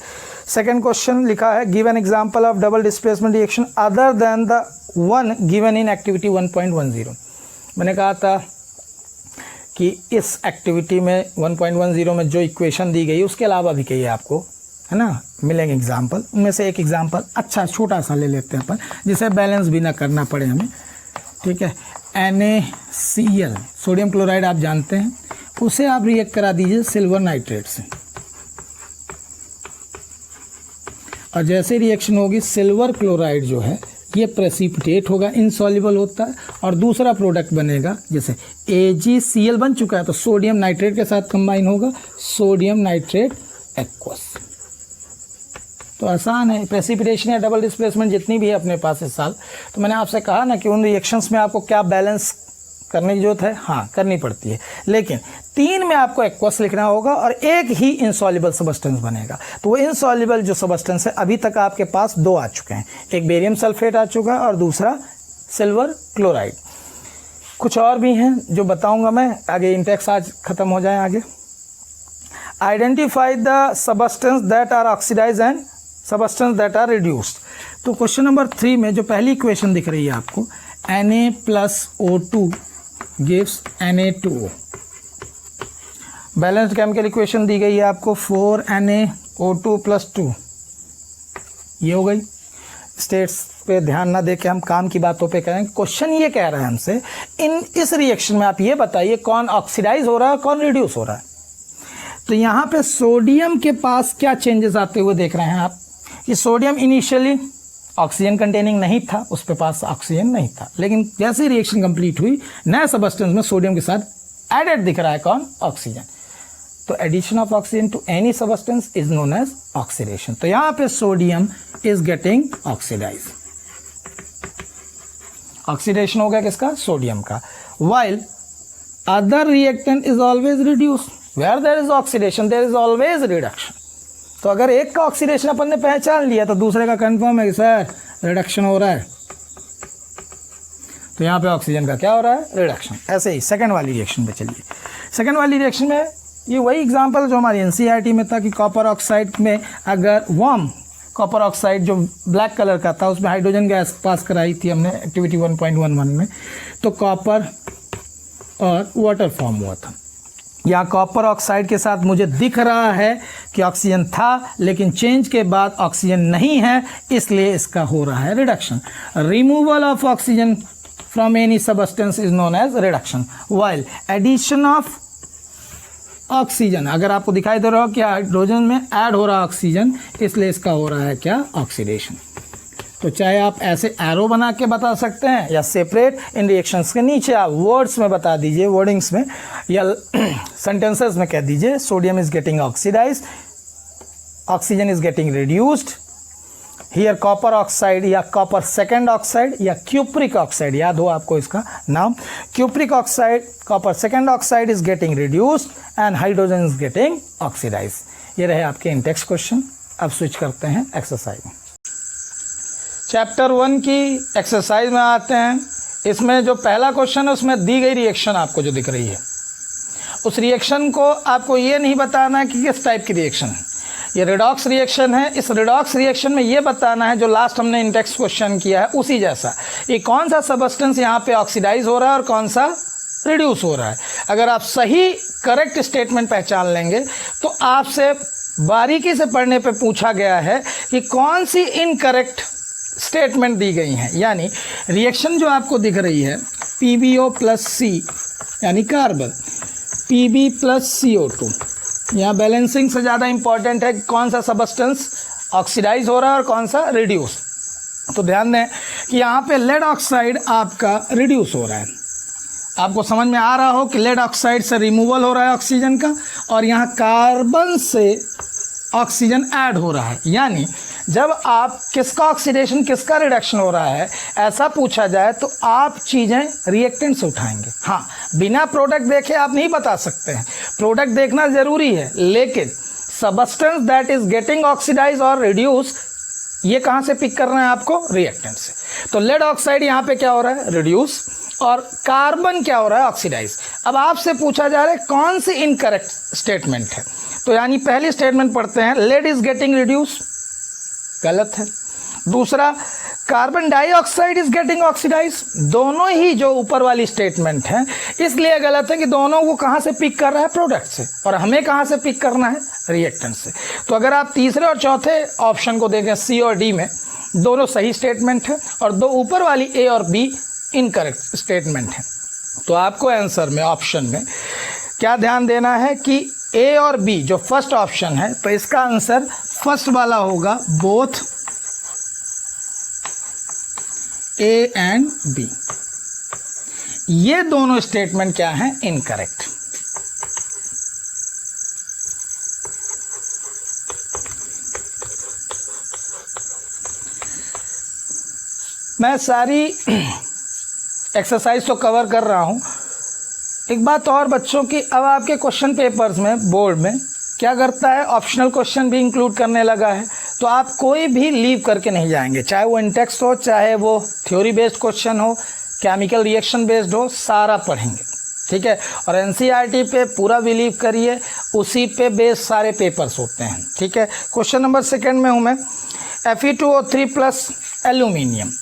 सेकेंड क्वेश्चन लिखा है give an example of double displacement reaction other than the one given in activity 1.10। मैंने कहा था कि इस एक्टिविटी में 1.10 में जो इक्वेशन दी गई उसके अलावा भी कई आपको, है ना, मिलेंगे एग्जाम्पल। उनमें से एक एग्जाम्पल अच्छा छोटा सा ले लेते हैं अपन, जिसे बैलेंस भी ना करना पड़े हमें, ठीक है। NaCl सोडियम क्लोराइड आप जानते हैं, उसे आप रिएक्ट करा दीजिए सिल्वर नाइट्रेट से, और जैसे रिएक्शन होगी सिल्वर क्लोराइड जो है ये प्रेसिपिटेट होगा, इनसॉल्युबल होता है, और दूसरा प्रोडक्ट बनेगा जैसे AgCl बन चुका है तो सोडियम नाइट्रेट के साथ कंबाइन होगा सोडियम नाइट्रेट एक्वस। तो आसान है प्रेसिपिटेशन या डबल डिस्प्लेसमेंट जितनी भी है अपने पास इस साल। तो मैंने आपसे कहा ना कि उन रिएक्शंस में आपको क्या बैलेंस करने की जरूरत है, हाँ करनी पड़ती है, लेकिन 3 में आपको एक्वस लिखना होगा और एक ही इनसॉल्युबल सबस्टेंस बनेगा। तो वो इनसॉल्युबल जो सबस्टेंस है अभी तक आपके पास 2 आ चुके हैं, एक बेरियम सल्फेट आ चुका है और दूसरा सिल्वर क्लोराइड। कुछ और भी हैं जो बताऊंगा मैं आगे, इंटेक्स आज खत्म हो जाए आगे। Identify the substance that are oxidise and substance that are reduced. तो क्वेश्चन नंबर 3 में जो पहली इक्वेशन दिख रही है आपको Na+O2 gives Na2O। Balanced chemical equation दी गई है आपको 4Na O2+2, ये हो गई। स्टेट्स पे ध्यान ना देके हम काम की बातों पे करें। क्वेश्चन ये कह रहा है हमसे इस रिएक्शन में आप ये बताइए कौन ऑक्सीडाइज हो रहा है कौन रिड्यूस हो रहा है। तो यहाँ पे सोडियम के पास क्या चेंजेस आते हुए देख रहे हैं आप कि सोडियम इनिशियली ऑक्सीजन कंटेनिंग नहीं था, उसके पास ऑक्सीजन नहीं था, लेकिन जैसे ही रिएक्शन कंप्लीट हुई नए सबस्टेंस में सोडियम के साथ एडेड दिख रहा है कौन, ऑक्सीजन। तो addition of oxygen to any substance is known as oxidation. तो यहाँ पे sodium is getting oxidise, oxidation हो गया किसका, सोडियम का। While other reactant is always reduce, where there is oxidation there is always reduction. तो अगर एक का ऑक्सीडेशन अपन ने पहचान लिया तो दूसरे का कंफर्म है कि सर रिडक्शन हो रहा है, तो यहाँ पे ऑक्सीजन का क्या हो रहा है, रिडक्शन। ऐसे ही सेकंड वाली रिएक्शन पे चलिए। सेकंड वाली रिएक्शन में ये वही एग्जांपल जो हमारी NCERT में था कि कॉपर ऑक्साइड में अगर वार्म कॉपर ऑक्साइड जो ब्लैक कलर का था उसमें हाइड्रोजन गैस पास कराई थी हमने एक्टिविटी 1.11 में, तो कॉपर और वाटर फॉर्म हुआ था। यहाँ कॉपर ऑक्साइड के साथ मुझे दिख रहा है कि ऑक्सीजन था लेकिन चेंज के बाद ऑक्सीजन नहीं है, इसलिए इसका हो रहा है reduction. Removal of oxygen from any substance is known as reduction, while addition of oxygen, अगर आपको दिखाई दे रहा हो कि हाइड्रोजन में ऐड हो रहा है ऑक्सीजन, इसलिए इसका हो रहा है क्या, ऑक्सीडेशन। तो चाहे आप ऐसे एरो बना के बता सकते हैं या सेपरेट इन रिएक्शंस के नीचे आप वर्ड्स में बता दीजिए, वर्डिंग्स में या सेंटेंसेस में कह दीजिए sodium is getting oxidised, oxygen is getting reduced, here copper oxide या कॉपर सेकेंड ऑक्साइड या क्यूप्रिक ऑक्साइड, याद हो आपको इसका नाम, cupric oxide copper second oxide is getting reduced and hydrogen is getting oxidised. ये रहे आपके इंटेक्स क्वेश्चन। अब स्विच करते हैं एक्सरसाइज में। चैप्टर 1 की एक्सरसाइज में आते हैं। इसमें जो पहला क्वेश्चन है उसमें दी गई रिएक्शन आपको जो दिख रही है, उस रिएक्शन को आपको ये नहीं बताना है कि किस टाइप की रिएक्शन है। ये रिडॉक्स रिएक्शन है। इस रिडॉक्स रिएक्शन में ये बताना है जो लास्ट हमने इंटेक्स क्वेश्चन किया है उसी जैसा, ये कौन सा सबस्टेंस यहाँ पे ऑक्सीडाइज हो रहा है और कौन सा रिड्यूस हो रहा है। अगर आप सही करेक्ट स्टेटमेंट पहचान लेंगे तो आपसे बारीकी से पढ़ने पे पूछा गया है कि कौन सी इनकरेक्ट स्टेटमेंट दी गई हैं। यानी रिएक्शन जो आपको दिख रही है PbO+C यानी कार्बन, Pb+CO2, यहाँ बैलेंसिंग से ज़्यादा इंपॉर्टेंट है कौन सा सबस्टेंस ऑक्सीडाइज हो रहा है और कौन सा रिड्यूस। तो ध्यान दें कि यहाँ पे लेड ऑक्साइड आपका रिड्यूस हो रहा है। आपको समझ में आ रहा हो कि लेड ऑक्साइड से रिमूवल हो रहा है ऑक्सीजन का, और यहाँ कार्बन से ऑक्सीजन ऐड हो रहा है। यानी जब आप किसका ऑक्सीडेशन किसका रिडक्शन हो रहा है ऐसा पूछा जाए तो आप चीज़ें रिएक्टेंट से उठाएंगे। हाँ, बिना प्रोडक्ट देखे आप नहीं बता सकते हैं, प्रोडक्ट देखना ज़रूरी है, लेकिन substance that is getting oxidise और रिड्यूस, ये कहाँ से पिक करना है आपको? रिएक्टेंट से। तो लेड ऑक्साइड यहाँ पे क्या हो रहा है? रिड्यूस, और कार्बन क्या हो रहा है? ऑक्सीडाइज। अब आपसे पूछा जा रहा है कौन सी इनकरेक्ट स्टेटमेंट है, तो यानी पहली स्टेटमेंट पढ़ते हैं, लेड इज गेटिंग रिड्यूस, गलत है। दूसरा, carbon dioxide is getting oxidise, दोनों ही जो ऊपर वाली स्टेटमेंट है इसलिए गलत है कि दोनों को कहाँ से पिक कर रहा है? प्रोडक्ट से, और हमें कहाँ से पिक करना है? रिएक्टेंट से। तो अगर आप तीसरे और चौथे ऑप्शन को देखें, सी और डी में, दोनों सही स्टेटमेंट है और दो ऊपर वाली ए और बी इनकरेक्ट स्टेटमेंट है। तो आपको आंसर में, ऑप्शन में क्या ध्यान देना है कि ए और बी जो फर्स्ट ऑप्शन है, तो इसका आंसर फर्स्ट वाला होगा, बोथ ए एंड बी। ये दोनों स्टेटमेंट क्या हैं? इनकरेक्ट। मैं सारी एक्सरसाइज तो कवर कर रहा हूं। एक बात और बच्चों की, अब आपके क्वेश्चन पेपर्स में बोर्ड में क्या करता है, ऑप्शनल क्वेश्चन भी इंक्लूड करने लगा है। तो आप कोई भी लीव करके नहीं जाएंगे, चाहे वो इंटेक्स्ट हो, चाहे वो थ्योरी बेस्ड क्वेश्चन हो, केमिकल रिएक्शन बेस्ड हो, सारा पढ़ेंगे, ठीक है। और एनसीईआरटी पे पूरा बिलीव करिए, उसी पे बेस्ड सारे पेपर्स होते हैं, ठीक है। क्वेश्चन नंबर सेकंड में हूँ मैं, Fe2O3 प्लस एल्यूमिनियम,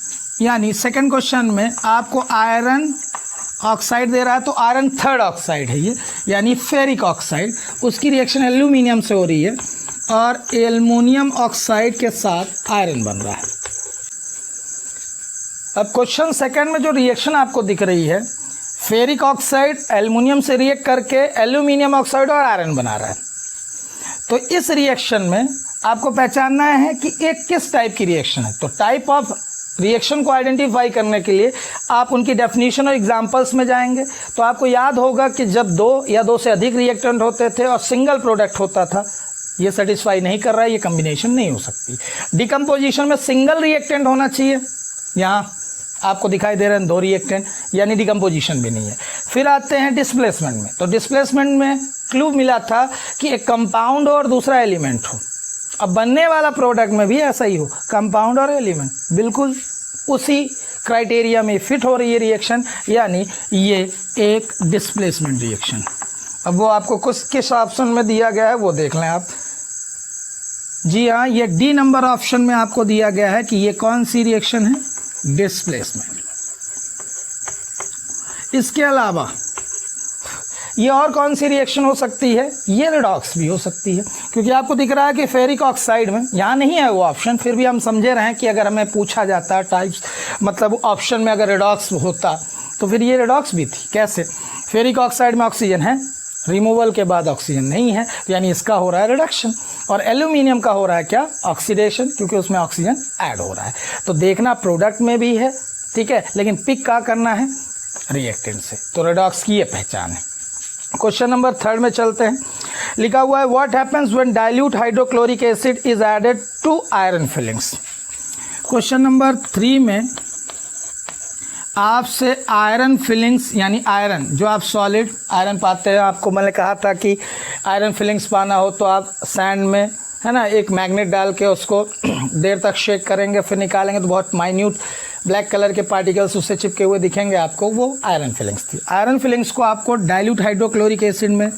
यानी सेकंड क्वेश्चन में आपको आयरन ऑक्साइड दे रहा है, तो आयरन थर्ड ऑक्साइड है ये, यानी फेरिक ऑक्साइड, उसकी रिएक्शन एल्यूमिनियम से हो रही है और एल्युमिनियम ऑक्साइड के साथ आयरन बन रहा है। अब क्वेश्चन सेकंड में जो रिएक्शन आपको दिख रही है, फेरिक ऑक्साइड एल्युमिनियम से रिएक्ट करके एल्यूमिनियम ऑक्साइड और आयरन बना रहा है। तो इस रिएक्शन में आपको पहचानना है कि एक किस टाइप की रिएक्शन है। तो टाइप ऑफ रिएक्शन को आइडेंटिफाई करने के लिए आप उनकी डेफिनेशन और एग्जांपल्स में जाएंगे। तो आपको याद होगा कि जब दो या दो से अधिक रिएक्टेंट होते थे और सिंगल प्रोडक्ट होता था, ये सेटिस्फाई नहीं कर रहा है, ये कम्बिनेशन नहीं हो सकती। डिकम्पोजिशन में सिंगल रिएक्टेंट होना चाहिए, यहाँ आपको दिखाई दे रहे हैं दो रिएक्टेंट, यानी डिकम्पोजिशन भी नहीं है। फिर आते हैं डिस्प्लेसमेंट में, तो डिस्प्लेसमेंट में क्लू मिला था कि एक कंपाउंड और दूसरा एलिमेंट हो। अब बनने वाला प्रोडक्ट में भी ऐसा ही हो, कंपाउंड और एलिमेंट, बिल्कुल उसी क्राइटेरिया में फिट हो रही है रिएक्शन, यानी ये एक डिस्प्लेसमेंट रिएक्शन। अब वो आपको किस ऑप्शन में दिया गया है वो देख लें आप। जी हाँ, ये डी नंबर ऑप्शन में आपको दिया गया है कि ये कौन सी रिएक्शन है? डिस्प्लेसमेंट। इसके अलावा ये और कौन सी रिएक्शन हो सकती है? ये रिडॉक्स भी हो सकती है, क्योंकि आपको दिख रहा है कि फेरिक ऑक्साइड में, यहाँ नहीं है वो ऑप्शन, फिर भी हम समझे रहे हैं कि अगर हमें पूछा जाता टाइप्स, मतलब ऑप्शन में अगर रिडॉक्स होता तो फिर ये रिडॉक्स भी थी। कैसे? फेरिक ऑक्साइड में ऑक्सीजन है, रिमूवल के बाद ऑक्सीजन नहीं है, यानी इसका हो रहा है रिडक्शन, और एल्यूमिनियम का हो रहा है क्या? ऑक्सीडेशन, क्योंकि उसमें ऑक्सीजन ऐड हो रहा है। तो देखना प्रोडक्ट में भी है, ठीक है, लेकिन पिक क्या करना है? रिएक्टेंट से। तो रिडॉक्स की ये पहचान है। क्वेश्चन नंबर थर्ड में चलते हैं। लिखा हुआ है, what happens when dilute hydrochloric acid is added to iron filings. Question number 3 में आपसे आयरन फिलिंग्स, यानी आयरन जो आप सॉलिड आयरन पाते हैं, आपको मैंने कहा था कि आयरन फिलिंग्स पाना हो तो आप सैंड में, है ना, एक मैग्नेट डाल के उसको देर तक शेक करेंगे, फिर निकालेंगे तो बहुत माइन्यूट ब्लैक कलर के पार्टिकल्स उससे चिपके हुए दिखेंगे आपको, वो आयरन फिलिंग्स थी। आयरन फिलिंग्स को आपको डाइल्यूट हाइड्रोक्लोरिक एसिड में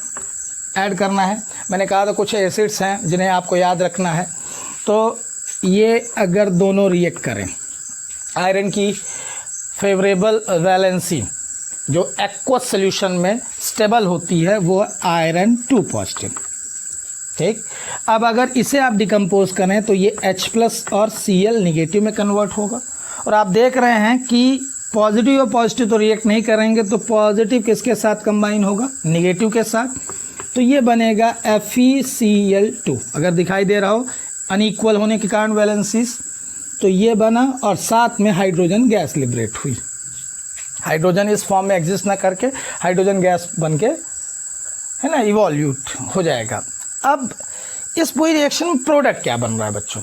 ऐड करना है। मैंने कहा था कुछ एसिड्स हैं जिन्हें आपको याद रखना है। तो ये अगर दोनों रिएक्ट करें, आयरन की फेवरेबल वैलेंसी जो एक्वस सोल्यूशन में स्टेबल होती है वो आयरन 2 पॉजिटिव, ठीक। अब अगर इसे आप डिकम्पोज करें तो ये H+ और Cl निगेटिव में कन्वर्ट होगा, और आप देख रहे हैं कि पॉजिटिव और पॉजिटिव तो रिएक्ट नहीं करेंगे, तो पॉजिटिव किसके साथ कंबाइन होगा? निगेटिव के साथ। तो ये बनेगा FeCl2। अगर दिखाई दे रहा हो अनइक्वल होने के कारण वैलेंसीज, तो ये बना और साथ में हाइड्रोजन गैस लिबरेट हुई। हाइड्रोजन इस फॉर्म में एग्जिस्ट ना करके हाइड्रोजन गैस बन के, है ना, इवॉल्यूट हो जाएगा। अब इस पूरी रिएक्शन में प्रोडक्ट क्या बन रहा है बच्चों?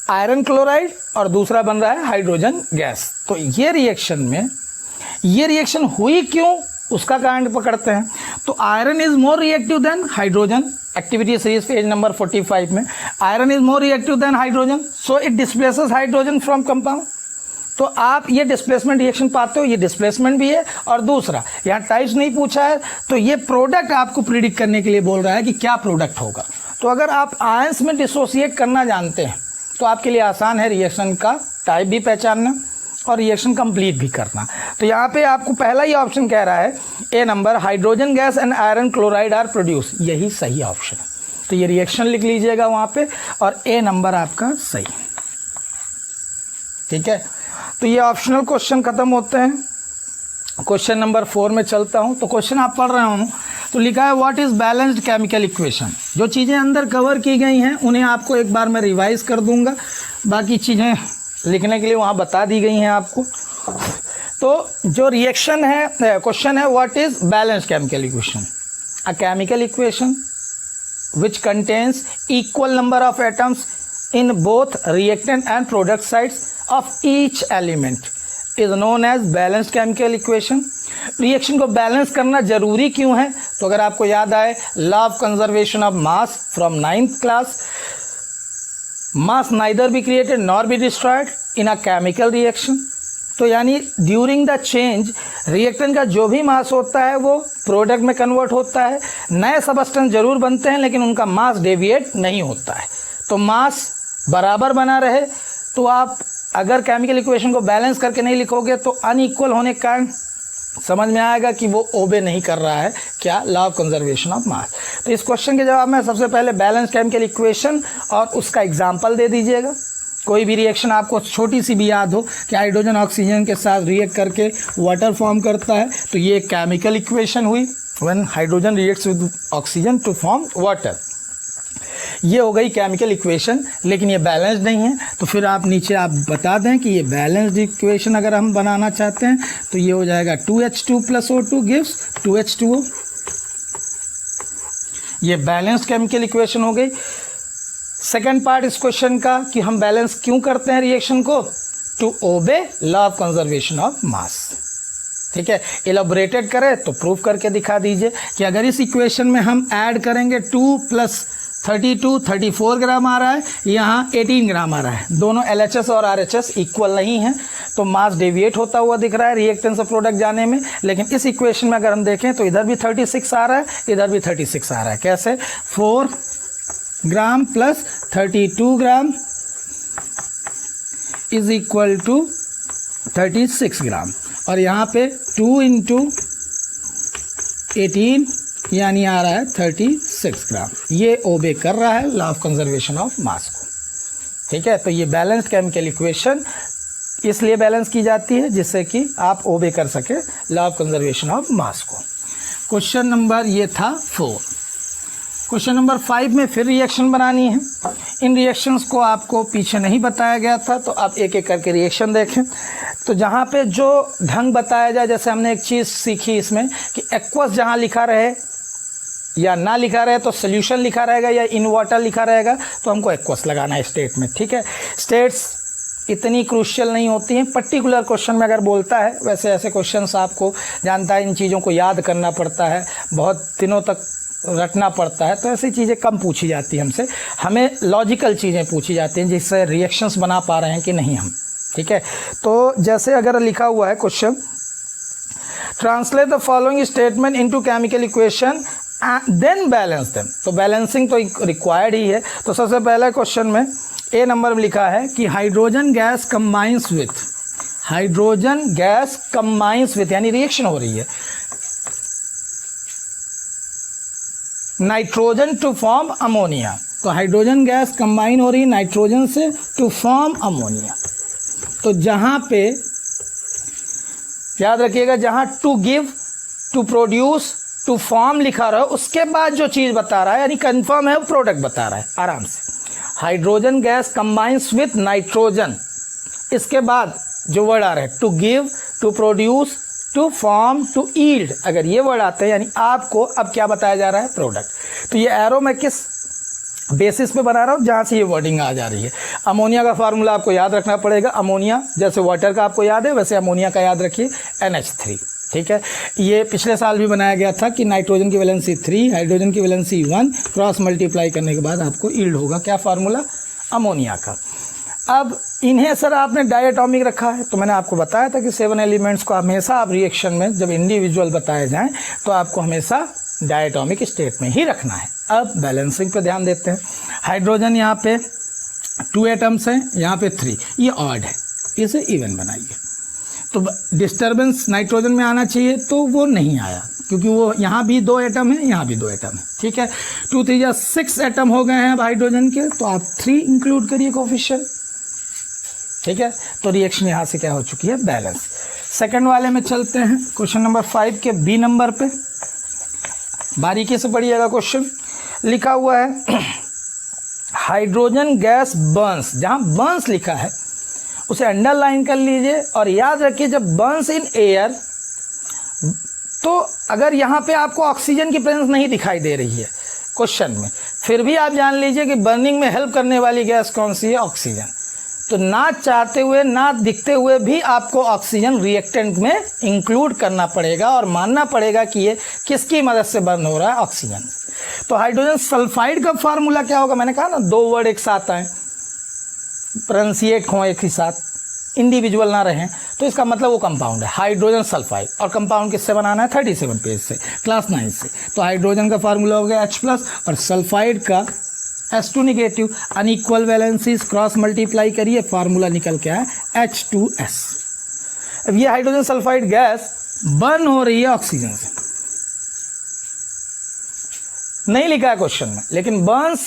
आयरन क्लोराइड और दूसरा बन रहा है हाइड्रोजन गैस। तो ये रिएक्शन हुई क्यों, उसका कारण पकड़ते हैं। तो iron is more reactive then hydrogen, activity series page number 45 में, iron is more reactive then hydrogen, so it displaces hydrogen from compound. तो आप ये डिस्प्लेसमेंट रिएक्शन पाते हो, ये डिस्प्लेसमेंट भी है। और दूसरा, यहाँ टाइप्स नहीं पूछा है, तो ये प्रोडक्ट आपको प्रिडिक्ट करने के लिए बोल रहा है कि क्या प्रोडक्ट होगा। तो अगर आप आयंस में डिसोसिएट करना जानते हैं तो आपके लिए आसान है रिएक्शन का टाइप भी पहचानना और रिएक्शन कंप्लीट भी करना। तो यहाँ पे आपको पहला ही ऑप्शन कह रहा है A number, hydrogen gas and iron chloride are produce, यही सही ऑप्शन है। तो ये रिएक्शन लिख लीजिएगा वहाँ पे और ए नंबर आपका सही। ठीक है, तो ये ऑप्शनल क्वेश्चन खत्म होते हैं। क्वेश्चन नंबर 4 में चलता हूँ। तो क्वेश्चन आप पढ़ रहे हो तो लिखा है what is balanced chemical equation. जो चीज़ें अंदर कवर की गई हैं उन्हें आपको एक बार मैं रिवाइज कर दूंगा, बाकी चीज़ें लिखने के लिए वहाँ बता दी गई हैं आपको। तो जो रिएक्शन है, क्वेश्चन है what is balanced chemical equation, a chemical equation which contains equal number of atoms in both reactant and product sides of each element is known as balanced chemical equation। Reaction को balance करना जरूरी क्यों है? तो अगर आपको याद आए law of conservation of mass from 9th class, mass neither be created nor be destroyed in a chemical reaction. तो यानी ड्यूरिंग द चेंज रिएक्टेंट का जो भी मास होता है वो प्रोडक्ट में कन्वर्ट होता है। नए सबस्टेंस जरूर बनते हैं लेकिन उनका मास डेविएट नहीं होता है। तो मास बराबर बना रहे, तो आप अगर केमिकल इक्वेशन को बैलेंस करके नहीं लिखोगे तो अनइक्वल होने के कारण समझ में आएगा कि वो ओबे नहीं कर रहा है क्या, लॉ ऑफ कंजर्वेशन ऑफ मास। तो इस क्वेश्चन के जवाब में सबसे पहले बैलेंस केमिकल इक्वेशन और उसका एग्जाम्पल दे दीजिएगा। कोई भी रिएक्शन आपको छोटी सी भी याद हो कि हाइड्रोजन ऑक्सीजन के साथ रिएक्ट करके वाटर फॉर्म करता है, तो ये केमिकल इक्वेशन हुई, when hydrogen reacts with oxygen to form water. ये हो गई केमिकल इक्वेशन, लेकिन ये बैलेंस्ड नहीं है। तो फिर आप नीचे आप बता दें कि ये बैलेंस्ड इक्वेशन अगर हम बनाना चाहते हैं तो ये हो जाएगा 2H2 + O2 गिव्स 2H2O। ये बैलेंस्ड केमिकल इक्वेशन हो गई। सेकेंड पार्ट इस क्वेश्चन का कि हम बैलेंस क्यों करते हैं रिएक्शन को, to obey law of conservation of mass. ठीक है, इलेबोरेटेड करें तो प्रूव करके दिखा दीजिए कि अगर इस इक्वेशन में हम ऐड करेंगे 2 + 32 34 ग्राम आ रहा है, यहाँ 18 ग्राम आ रहा है। दोनों LHS और RHS इक्वल नहीं है, तो मास डेविएट होता हुआ दिख रहा है रिएक्टेंट से प्रोडक्ट जाने में। लेकिन इस इक्वेशन में अगर हम देखें तो इधर भी 36 आ रहा है, इधर भी 36 आ रहा है। कैसे? 4 ग्राम + 32 ग्राम इज इक्वल टू 36 ग्राम, और यहाँ पे 2 × 18 यानी आ रहा है 36 ग्राम। ये ओबे कर रहा है law of conservation of mass को। ठीक है, तो ये बैलेंस्ड केमिकल इक्वेशन इसलिए बैलेंस की जाती है जिससे कि आप ओबे कर सके law of conservation of mass को। क्वेश्चन नंबर ये था 4। क्वेश्चन नंबर 5 में फिर रिएक्शन बनानी है। इन रिएक्शंस को आपको पीछे नहीं बताया गया था, तो आप एक एक करके रिएक्शन देखें। तो जहाँ पे जो ढंग बताया जाए, जैसे हमने एक चीज़ सीखी इसमें कि एक्वस जहाँ लिखा रहे या ना लिखा रहे तो सोल्यूशन लिखा रहेगा या इन वाटर लिखा रहेगा, तो हमको एक्वस लगाना है स्टेट में। ठीक है, स्टेट्स इतनी क्रूशियल नहीं होती हैं, पर्टिकुलर क्वेश्चन में अगर बोलता है, वैसे ऐसे क्वेश्चंस आपको जानता है इन चीज़ों को याद करना पड़ता है, बहुत दिनों तक रटना पड़ता है, तो ऐसी चीज़ें कम पूछी जाती हैं हमसे। हमें लॉजिकल चीज़ें पूछी जाती हैं जिससे रिएक्शंस बना पा रहे हैं कि नहीं हम। ठीक है, तो जैसे अगर लिखा हुआ है question, translate the following statement into chemical equation then balance them. तो बैलेंसिंग तो रिक्वायर्ड ही है। तो सबसे पहले क्वेश्चन में ए नंबर में लिखा है कि hydrogen gas combines with, hydrogen gas combines with यानी रिएक्शन हो रही है, नाइट्रोजन टू फॉर्म अमोनिया। तो हाइड्रोजन गैस कंबाइन हो रही है नाइट्रोजन से टू फॉर्म अमोनिया। तो जहाँ पे याद रखिएगा, जहाँ to give, to produce, to form लिखा रहा है, उसके बाद जो चीज़ बता रहा है यानी कंफर्म है, वो प्रोडक्ट बता रहा है आराम से। Hydrogen gas combines with nitrogen इसके बाद जो वर्ड आ रहे हैं to give, to produce, to form, to yield, अगर ये वर्ड आते हैं यानी आपको अब क्या बताया जा रहा है, प्रोडक्ट। तो ये एरो मैं किस बेसिस पे बना रहा हूँ, जहाँ से ये वर्डिंग आ जा रही है। अमोनिया का फार्मूला आपको याद रखना पड़ेगा। अमोनिया जैसे वाटर का आपको याद है, वैसे अमोनिया का याद रखिए, NH3। ठीक है, ये पिछले साल भी बनाया गया था कि नाइट्रोजन की वैलेंसी 3, हाइड्रोजन की वैलेंसी 1, क्रॉस मल्टीप्लाई करने के बाद आपको ईल्ड होगा क्या फार्मूला, अमोनिया का। अब इन्हें सर आपने डायटोमिक रखा है, तो मैंने आपको बताया था कि 7 एलिमेंट्स को हमेशा आप रिएक्शन में जब इंडिविजुअल बताए जाएं तो आपको हमेशा डायटोमिक स्टेट में ही रखना है। अब बैलेंसिंग पे ध्यान देते हैं। हाइड्रोजन यहाँ पे 2 एटम्स हैं, यहाँ पे 3, ये ऑड है, इसे इवन बनाइए। तो डिस्टर्बेंस नाइट्रोजन में आना चाहिए, तो वो नहीं आया क्योंकि वो यहाँ भी 2 एटम है, यहाँ भी 2 एटम है। ठीक है, 2 3 जा 6 एटम हो गए हैं अब हाइड्रोजन के, तो आप 3 इंक्लूड करिए कोफिशिएंट। ठीक है, तो रिएक्शन यहाँ से क्या हो चुकी है, बैलेंस। सेकंड वाले में चलते हैं, क्वेश्चन नंबर 5 के बी नंबर पे। बारीकी से पढ़िएगा, क्वेश्चन लिखा हुआ है हाइड्रोजन गैस बर्न्स, जहाँ बर्न्स लिखा है उसे अंडरलाइन कर लीजिए और याद रखिए जब बर्न्स इन एयर, तो अगर यहाँ पे आपको ऑक्सीजन की प्रेजेंस नहीं दिखाई दे रही है क्वेश्चन में, फिर भी आप जान लीजिए कि बर्निंग में हेल्प करने वाली गैस कौन सी है, ऑक्सीजन। तो ना चाहते हुए ना दिखते हुए भी आपको ऑक्सीजन रिएक्टेंट में इंक्लूड करना पड़ेगा और मानना पड़ेगा कि ये किसकी मदद से बर्न हो रहा है, ऑक्सीजन। तो हाइड्रोजन सल्फाइड का फार्मूला क्या होगा, मैंने कहा ना 2 वर्ड एक साथ आए, प्रोनाउंसिएट हों एक ही साथ, इंडिविजुअल ना रहें, तो इसका मतलब वो कंपाउंड है हाइड्रोजन सल्फाइड। और कंपाउंड किससे बनाना है, 37 पेज से, क्लास 9 से। तो हाइड्रोजन का फार्मूला हो गया H+ और सल्फाइड का S2 negative. Unequal valencies cross multiply करिए, फार्मूला निकल के आया H2S। अब ये हाइड्रोजन सल्फाइड गैस बर्न हो रही है ऑक्सीजन से, नहीं लिखा है क्वेश्चन में, लेकिन बर्न्स